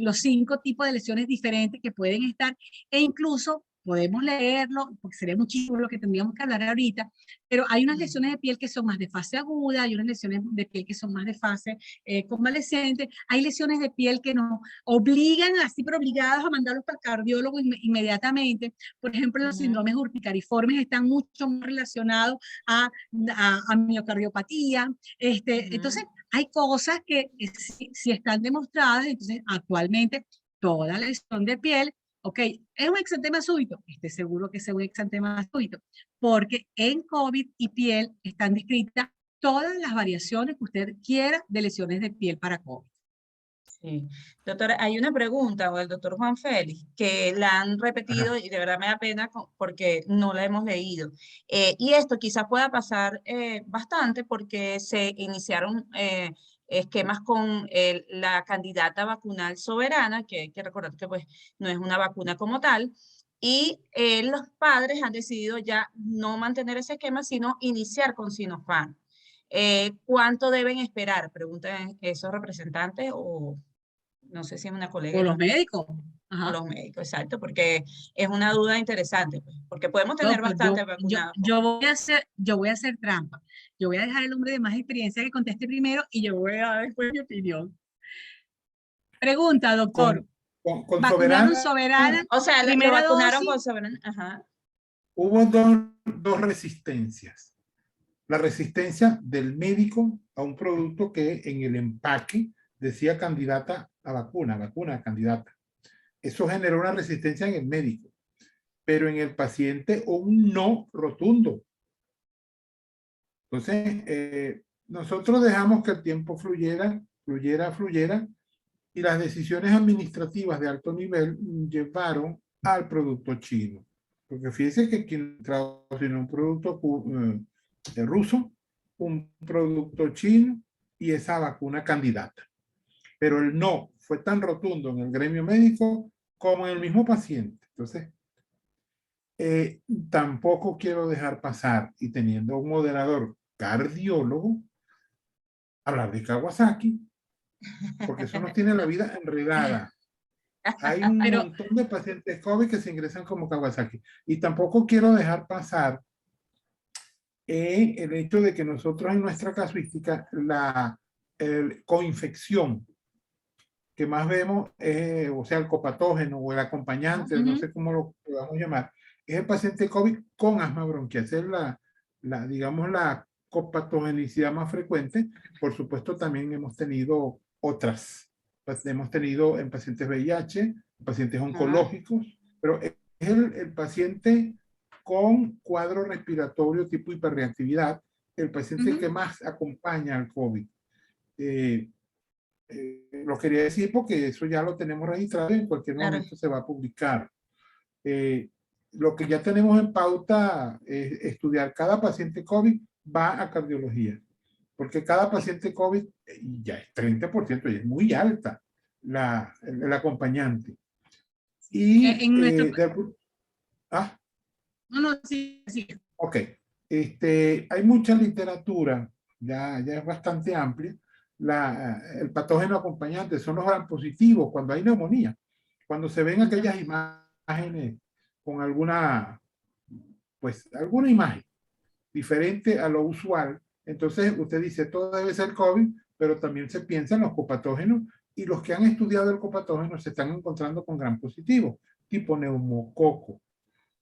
los 5 tipos de lesiones diferentes que pueden estar, e incluso podemos leerlo, porque sería muchísimo lo que tendríamos que hablar ahorita, pero hay unas lesiones de piel que son más de fase aguda, hay unas lesiones de piel que son más de fase convalescente, hay lesiones de piel que nos obligan, así pero obligadas a mandarlos para el cardiólogo inmediatamente. Por ejemplo, los síndromes urticariformes están mucho más relacionados a miocardiopatía. Entonces, hay cosas que si están demostradas, entonces actualmente toda lesión de piel, ok, es un exantema súbito, esté seguro que es un exantema súbito, porque en COVID y piel están descritas todas las variaciones que usted quiera de lesiones de piel para COVID. Sí. Doctora, hay una pregunta, o el doctor Juan Félix, que la han repetido y de verdad me da pena porque no la hemos leído. Y esto quizás pueda pasar bastante porque se iniciaron esquemas con la candidata vacunal soberana, que hay que recordar que pues no es una vacuna como tal, y los padres han decidido ya no mantener ese esquema, sino iniciar con Sinopharm. ¿Cuánto deben esperar? Preguntan esos representantes o no sé si es una colega. O los médicos. O los médicos, exacto, porque es una duda interesante, pues, porque podemos tener Doctor, bastante vacunados. yo voy a hacer trampa. Yo voy a dejar el hombre de más experiencia que conteste primero y yo voy a dar después mi opinión. Pregunta, doctor. Con ¿Vacunaron Soberana? O sea, lo vacunaron con Soberana. Ajá. Hubo dos resistencias. La resistencia del médico a un producto que en el empaque decía candidata a vacuna candidata. Eso generó una resistencia en el médico, pero en el paciente un no rotundo. Entonces, nosotros dejamos que el tiempo fluyera, y las decisiones administrativas de alto nivel llevaron al producto chino. Porque fíjense que quien trajo un producto ruso, un producto chino y esa vacuna candidata. Pero el no fue tan rotundo en el gremio médico como en el mismo paciente. Entonces, tampoco quiero dejar pasar, y teniendo un moderador cardiólogo, hablar de Kawasaki, porque eso nos tiene la vida enredada. Hay un montón de pacientes COVID que se ingresan como Kawasaki. Y tampoco quiero dejar pasar el hecho de que nosotros en nuestra casuística, la coinfección que más vemos, o sea, el copatógeno o el acompañante, no sé cómo lo podamos llamar, es el paciente COVID con asma bronquial. Esa es digamos, la copatogenicidad más frecuente. Por supuesto, también hemos tenido otras. Pues hemos tenido en pacientes VIH, pacientes oncológicos, pero es el paciente con cuadro respiratorio tipo hiperreactividad, el paciente que más acompaña al COVID. Lo quería decir porque eso ya lo tenemos registrado y en cualquier momento se va a publicar. Lo que ya tenemos en pauta es estudiar cada paciente COVID va a cardiología, porque cada paciente COVID ya es 30% y es muy alta el acompañante. Y en nuestro... No, sí. Ok. Hay mucha literatura, ya es bastante amplia. El patógeno acompañante son los gram positivos cuando hay neumonía, cuando se ven aquellas imágenes con alguna imagen diferente a lo usual. Entonces usted dice, todo debe ser COVID, pero también se piensa en los copatógenos, y los que han estudiado el copatógeno se están encontrando con gram positivo, tipo neumococo.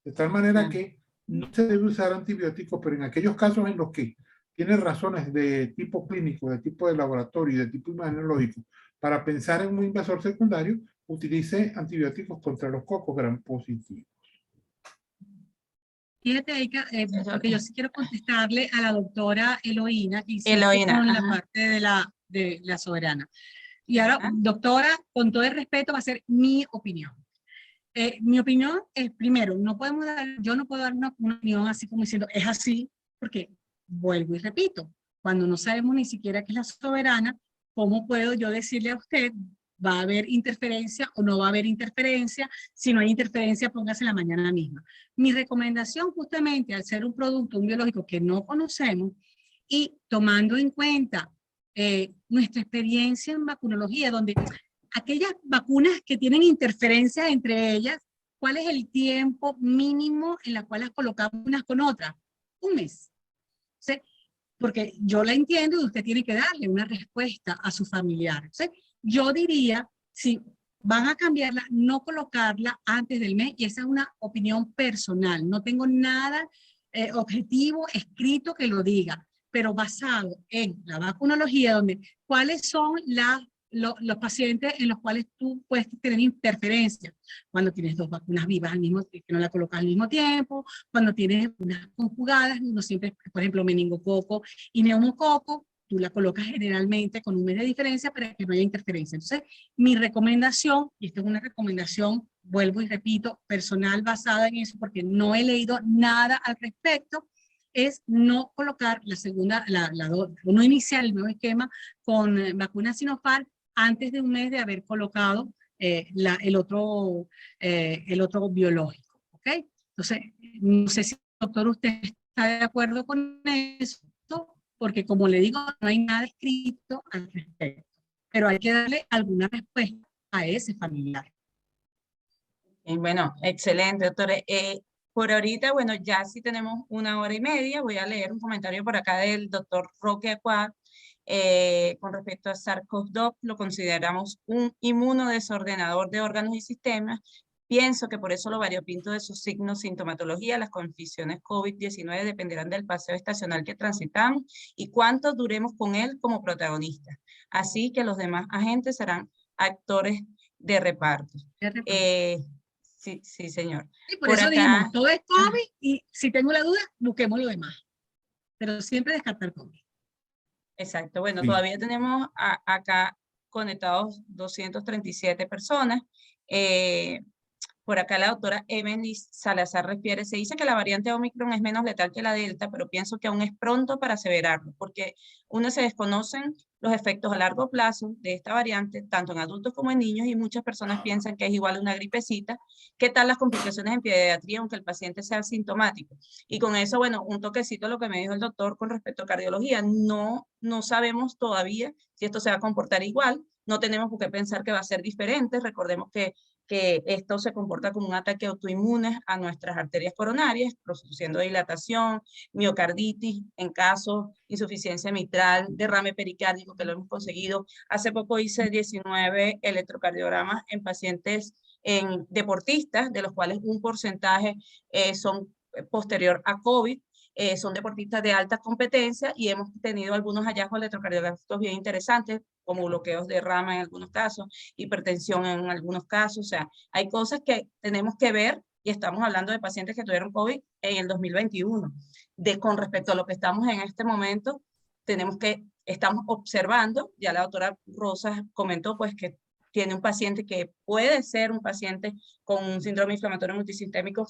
De tal manera que no se debe usar antibióticos, pero en aquellos casos en los que tiene razones de tipo clínico, de tipo de laboratorio y de tipo imunológico, para pensar en un invasor secundario, utilice antibióticos contra los cocos gram positivos. Fíjate, Erika, porque yo sí quiero contestarle a la doctora Eloína, que insiste con la parte de la soberana. Y ahora, doctora, con todo el respeto, va a ser mi opinión. Mi opinión es, primero, yo no puedo dar una opinión así como diciendo, es así, porque vuelvo y repito, cuando no sabemos ni siquiera qué es la soberana, ¿cómo puedo yo decirle a usted, va a haber interferencia o no va a haber interferencia? Si no hay interferencia, póngase la mañana misma. Mi recomendación, justamente, al ser un producto, un biológico que no conocemos, y tomando en cuenta nuestra experiencia en vacunología, donde aquellas vacunas que tienen interferencias entre ellas, ¿cuál es el tiempo mínimo en la cual las colocamos unas con otras? Un mes. ¿Sí? Porque yo la entiendo y usted tiene que darle una respuesta a su familiar. ¿Sí? Yo diría, si van a cambiarla, no colocarla antes del mes, y esa es una opinión personal. No tengo nada objetivo escrito que lo diga, pero basado en la vacunología, donde cuáles son los pacientes en los cuales tú puedes tener interferencia, cuando tienes dos vacunas vivas al mismo tiempo, que no la colocas al mismo tiempo, cuando tienes unas conjugadas, no siempre, por ejemplo, meningococo y neumococo, tú la colocas generalmente con un mes de diferencia para que no haya interferencia. Entonces, mi recomendación, y esta es una recomendación, vuelvo y repito, personal basada en eso, porque no he leído nada al respecto, es no colocar no iniciar el nuevo esquema con vacuna Sinopharm antes de un mes de haber colocado el otro biológico, ¿ok? Entonces, no sé si, doctor, usted está de acuerdo con esto, porque como le digo, no hay nada escrito al respecto, pero hay que darle alguna respuesta a ese familiar. Bueno, excelente, doctor. Por ahorita, bueno, ya sí tenemos 1 hora y media. Voy a leer un comentario por acá del doctor Roque Acuad. Con respecto a SARS-CoV-2, lo consideramos un inmunodesordenador de órganos y sistemas. Pienso que por eso lo variopinto de sus signos, sintomatología, las condiciones COVID-19 dependerán del paseo estacional que transitamos y cuánto duremos con él como protagonistas. Así que los demás agentes serán actores de reparto. Sí, señor. Y por eso acá dijimos, todo es COVID y si tengo la duda, busquemos lo demás. pero siempre descartar COVID. Exacto, bueno, Sí. todavía tenemos acá conectados 237 personas. Por acá la doctora Emily Salazar refiere, se dice que la variante Omicron es menos letal que la Delta, pero pienso que aún es pronto para aseverarlo, porque uno se desconocen los efectos a largo plazo de esta variante, tanto en adultos como en niños, y muchas personas piensan que es igual a una gripecita. ¿Qué tal las complicaciones en pediatría, aunque el paciente sea asintomático? Y con eso, bueno, un toquecito a lo que me dijo el doctor con respecto a cardiología. No sabemos todavía si esto se va a comportar igual, no tenemos por qué pensar que va a ser diferente. Recordemos que esto se comporta como un ataque autoinmune a nuestras arterias coronarias, produciendo dilatación, miocarditis en caso de insuficiencia mitral, derrame pericárdico, que lo hemos conseguido. Hace poco hice 19 electrocardiogramas en pacientes, en deportistas, de los cuales un porcentaje son posterior a COVID. Son deportistas de alta competencia y hemos tenido algunos hallazgos electrocardiográficos bien interesantes, como bloqueos de rama en algunos casos, hipertensión en algunos casos. O sea, hay cosas que tenemos que ver, y estamos hablando de pacientes que tuvieron COVID en el 2021. Con respecto a lo que estamos en este momento, estamos observando, ya la doctora Rosas comentó pues que tiene un paciente que puede ser un paciente con un síndrome inflamatorio multisistémico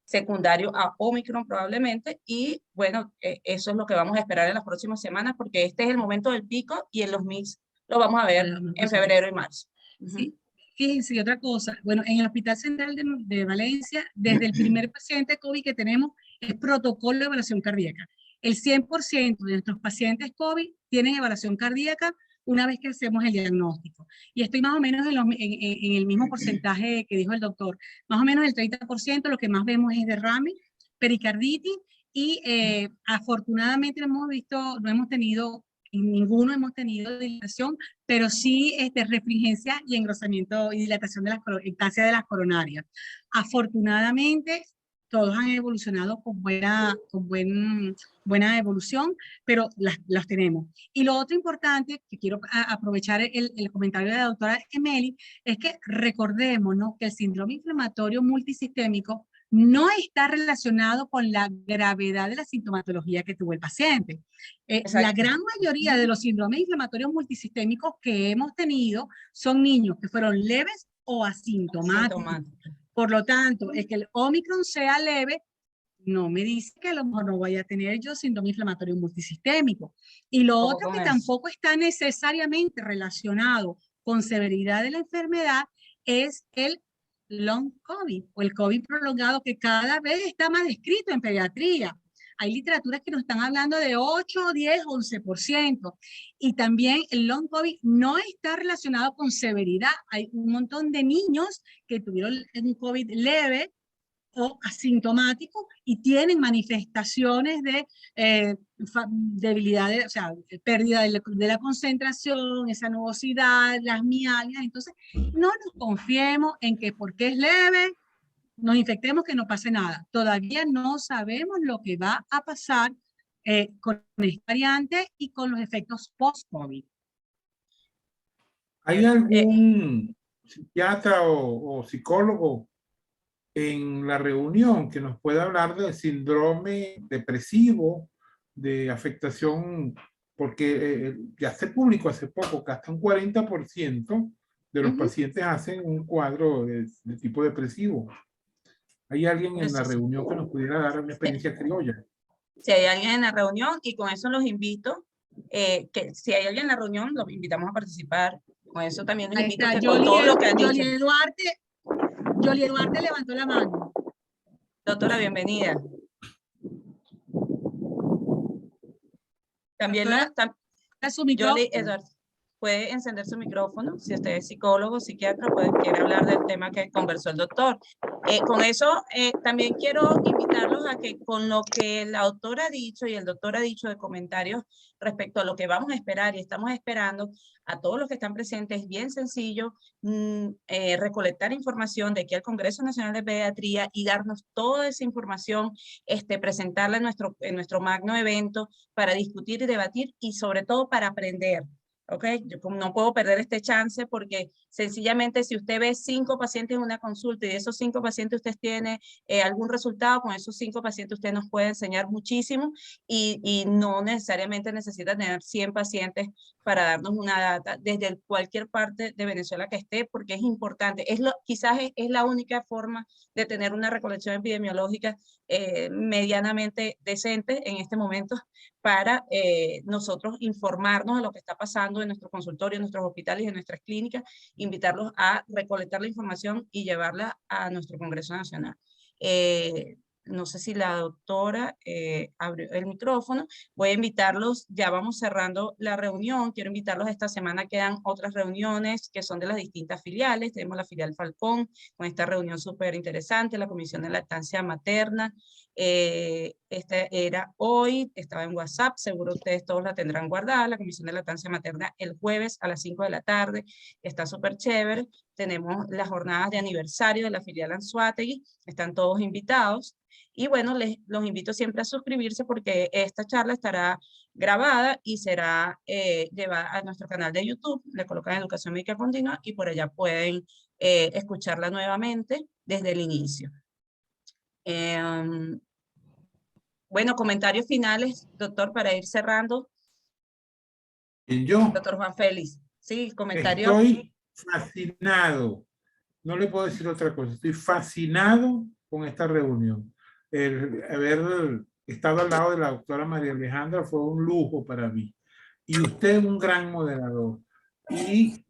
secundario a Omicron probablemente, y bueno, eso es lo que vamos a esperar en las próximas semanas, porque este es el momento del pico y en los mix lo vamos a ver en febrero y marzo. Sí. Fíjense, y otra cosa, bueno, en el Hospital Central de Valencia, desde el primer paciente COVID que tenemos, es protocolo de evaluación cardíaca. El 100% de nuestros pacientes COVID tienen evaluación cardíaca una vez que hacemos el diagnóstico. Y estoy más o menos en el mismo porcentaje que dijo el doctor. Más o menos el 30%, lo que más vemos es derrame, pericarditis, y afortunadamente no hemos tenido, ninguno hemos tenido dilatación, pero sí refringencia y engrosamiento y dilatación de las ectasia de las coronarias. Afortunadamente, todos han evolucionado con buena evolución, pero las tenemos. Y lo otro importante, que quiero aprovechar el comentario de la doctora Emily, es que recordemos, ¿no?, que el síndrome inflamatorio multisistémico no está relacionado con la gravedad de la sintomatología que tuvo el paciente. La gran mayoría de los síndromes inflamatorios multisistémicos que hemos tenido son niños que fueron leves o asintomáticos. Por lo tanto, es que el Omicron sea leve, no me dice que a lo mejor no vaya a tener yo síndrome inflamatorio multisistémico. Y lo otro que tampoco está necesariamente relacionado con severidad de la enfermedad es el long COVID o el COVID prolongado, que cada vez está más descrito en pediatría. Hay literaturas que nos están hablando de 8, 10, 11%. Y también el long COVID no está relacionado con severidad. Hay un montón de niños que tuvieron un COVID leve o asintomático y tienen manifestaciones de debilidad, o sea, pérdida de la concentración, esa nubosidad, las mialgias. Entonces, no nos confiemos en que porque es leve, nos infectemos, que no pase nada. Todavía no sabemos lo que va a pasar con esta variante y con los efectos post-COVID. ¿Hay algún psiquiatra o psicólogo en la reunión que nos pueda hablar del síndrome depresivo, de afectación? Porque ya se publicó hace poco que hasta un 40% de los pacientes hacen un cuadro de tipo depresivo. ¿Hay alguien en la reunión que nos pudiera dar una experiencia criolla? Si hay alguien en la reunión, y con eso los invito, que si hay alguien en la reunión, los invitamos a participar. Con eso también los invito a que con todo lo que han dicho. Yoli Duarte levantó la mano. Doctora, bienvenida. También su micrófono. Eduardo, puede encender su micrófono. Si usted es psicólogo, psiquiatra, quiere hablar del tema que conversó el doctor. Con eso, también quiero invitarlos a que con lo que la doctora ha dicho y el doctor ha dicho de comentarios respecto a lo que vamos a esperar y estamos esperando, a todos los que están presentes, es bien sencillo recolectar información de aquí al Congreso Nacional de Pediatría y darnos toda esa información, presentarla en nuestro magno evento para discutir y debatir, y sobre todo para aprender. ¿ok? Yo como no puedo perder este chance porque sencillamente si usted ve 5 pacientes en una consulta y de esos 5 pacientes usted tiene algún resultado, con esos 5 pacientes usted nos puede enseñar muchísimo y no necesariamente necesita tener 100 pacientes para darnos una data desde cualquier parte de Venezuela que esté, porque es importante. Quizás es la única forma de tener una recolección epidemiológica medianamente decente en este momento para nosotros informarnos de lo que está pasando en nuestro consultorio, en nuestros hospitales y en nuestras clínicas, invitarlos a recolectar la información y llevarla a nuestro Congreso Nacional. No sé si la doctora abrió el micrófono. Voy a invitarlos, ya vamos cerrando la reunión, quiero invitarlos esta semana, quedan otras reuniones que son de las distintas filiales, tenemos la filial Falcón, con esta reunión súper interesante, la Comisión de Lactancia Materna, esta era hoy, estaba en WhatsApp, seguro ustedes todos la tendrán guardada, la Comisión de Lactancia Materna el jueves a las 5 de la tarde, está súper chévere, tenemos las jornadas de aniversario de la filial Anzoátegui, están todos invitados, y bueno, los invito siempre a suscribirse porque esta charla estará grabada y será llevada a nuestro canal de YouTube, le colocan Educación Médica Continua y por allá pueden escucharla nuevamente desde el inicio. Bueno, comentarios finales, doctor, para ir cerrando. Yo Doctor Juan Félix, sí, comentario. estoy fascinado, no le puedo decir otra cosa, estoy fascinado con esta reunión. El haber estado al lado de la doctora María Alejandra fue un lujo para mí. Y usted es un gran moderador. Y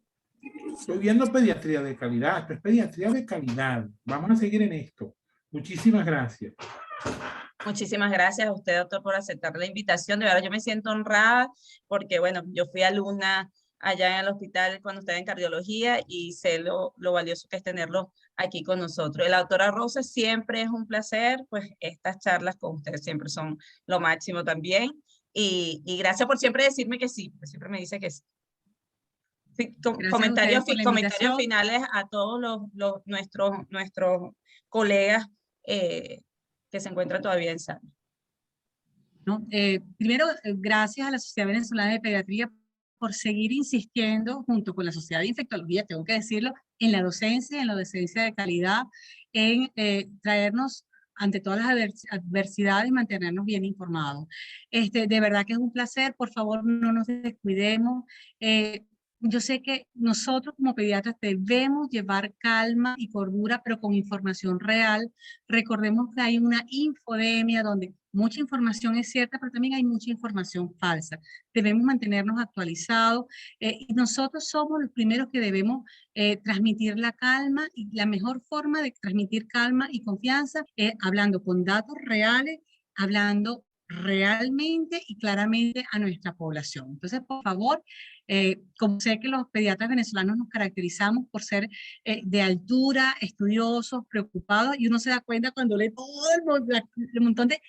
estoy viendo pediatría de calidad, esto es pediatría de calidad. Vamos a seguir en esto. Muchísimas gracias. Muchísimas gracias a usted, doctor, por aceptar la invitación. De verdad, yo me siento honrada porque, bueno, yo fui alumna allá en el hospital cuando estaba en cardiología y sé lo valioso que es tenerlo aquí con nosotros. La doctora Rosa, siempre es un placer, pues estas charlas con usted siempre son lo máximo también. Y gracias por siempre decirme que sí, pues siempre me dice que sí. Comentarios finales a todos nuestros colegas que se encuentran todavía en sala. ¿No? Primero, gracias a la Sociedad Venezolana de Pediatría por seguir insistiendo junto con la Sociedad de Infectología, tengo que decirlo, en la docencia de calidad, en traernos ante todas las adversidades, mantenernos bien informados. De verdad que es un placer, por favor no nos descuidemos. Yo sé que nosotros como pediatras debemos llevar calma y cordura, pero con información real. Recordemos que hay una infodemia donde mucha información es cierta, pero también hay mucha información falsa. Debemos mantenernos actualizados y nosotros somos los primeros que debemos transmitir la calma, y la mejor forma de transmitir calma y confianza es hablando con datos reales, hablando realmente y claramente a nuestra población. Entonces, por favor, como sé que los pediatras venezolanos nos caracterizamos por ser de altura, estudiosos, preocupados, y uno se da cuenta cuando lee todo el montón de,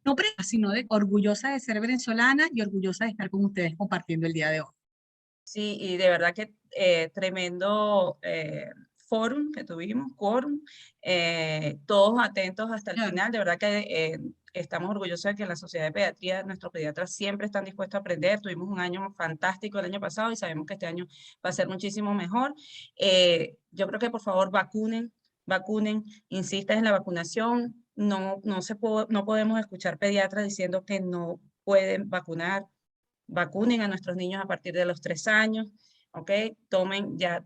no sino de orgullosa de ser venezolana y orgullosa de estar con ustedes compartiendo el día de hoy. Sí, y de verdad que tremendo fórum que tuvimos, quórum, todos atentos hasta el final, de verdad que estamos orgullosos de que en la Sociedad de Pediatría nuestros pediatras siempre están dispuestos a aprender, tuvimos un año fantástico el año pasado y sabemos que este año va a ser muchísimo mejor. Yo creo que por favor vacunen, insistan en la vacunación, no podemos escuchar pediatras diciendo que no pueden vacunar. Vacunen a nuestros niños a partir de los 3 años, ¿ok? Tomen ya,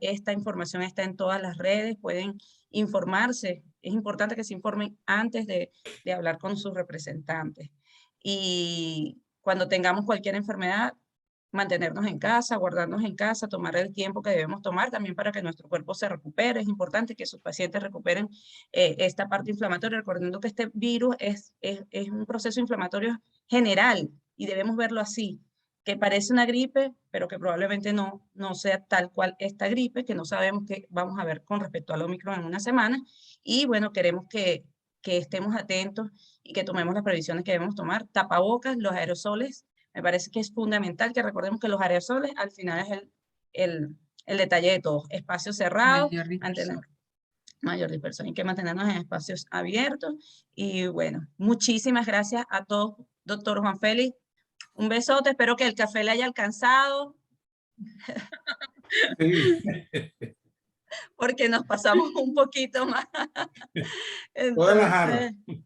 esta información está en todas las redes, pueden informarse, es importante que se informen antes de hablar con sus representantes. Y cuando tengamos cualquier enfermedad, mantenernos en casa, guardarnos en casa, tomar el tiempo que debemos tomar también para que nuestro cuerpo se recupere. Es importante que sus pacientes recuperen esta parte inflamatoria, recordando que este virus es un proceso inflamatorio general y debemos verlo así, que parece una gripe, pero que probablemente no sea tal cual esta gripe, que no sabemos qué vamos a ver con respecto al Omicron en una semana. Y bueno, queremos que estemos atentos y que tomemos las previsiones que debemos tomar. Tapabocas, los aerosoles, me parece que es fundamental que recordemos que los aerosoles al final es el detalle de todo. Espacios cerrados, mayor dispersión. Hay que mantenernos en espacios abiertos. Y bueno, muchísimas gracias a todos. Doctor Juan Félix, Un besote, espero que el café le haya alcanzado, Sí. porque nos pasamos un poquito más. Todas las jarras. Entonces,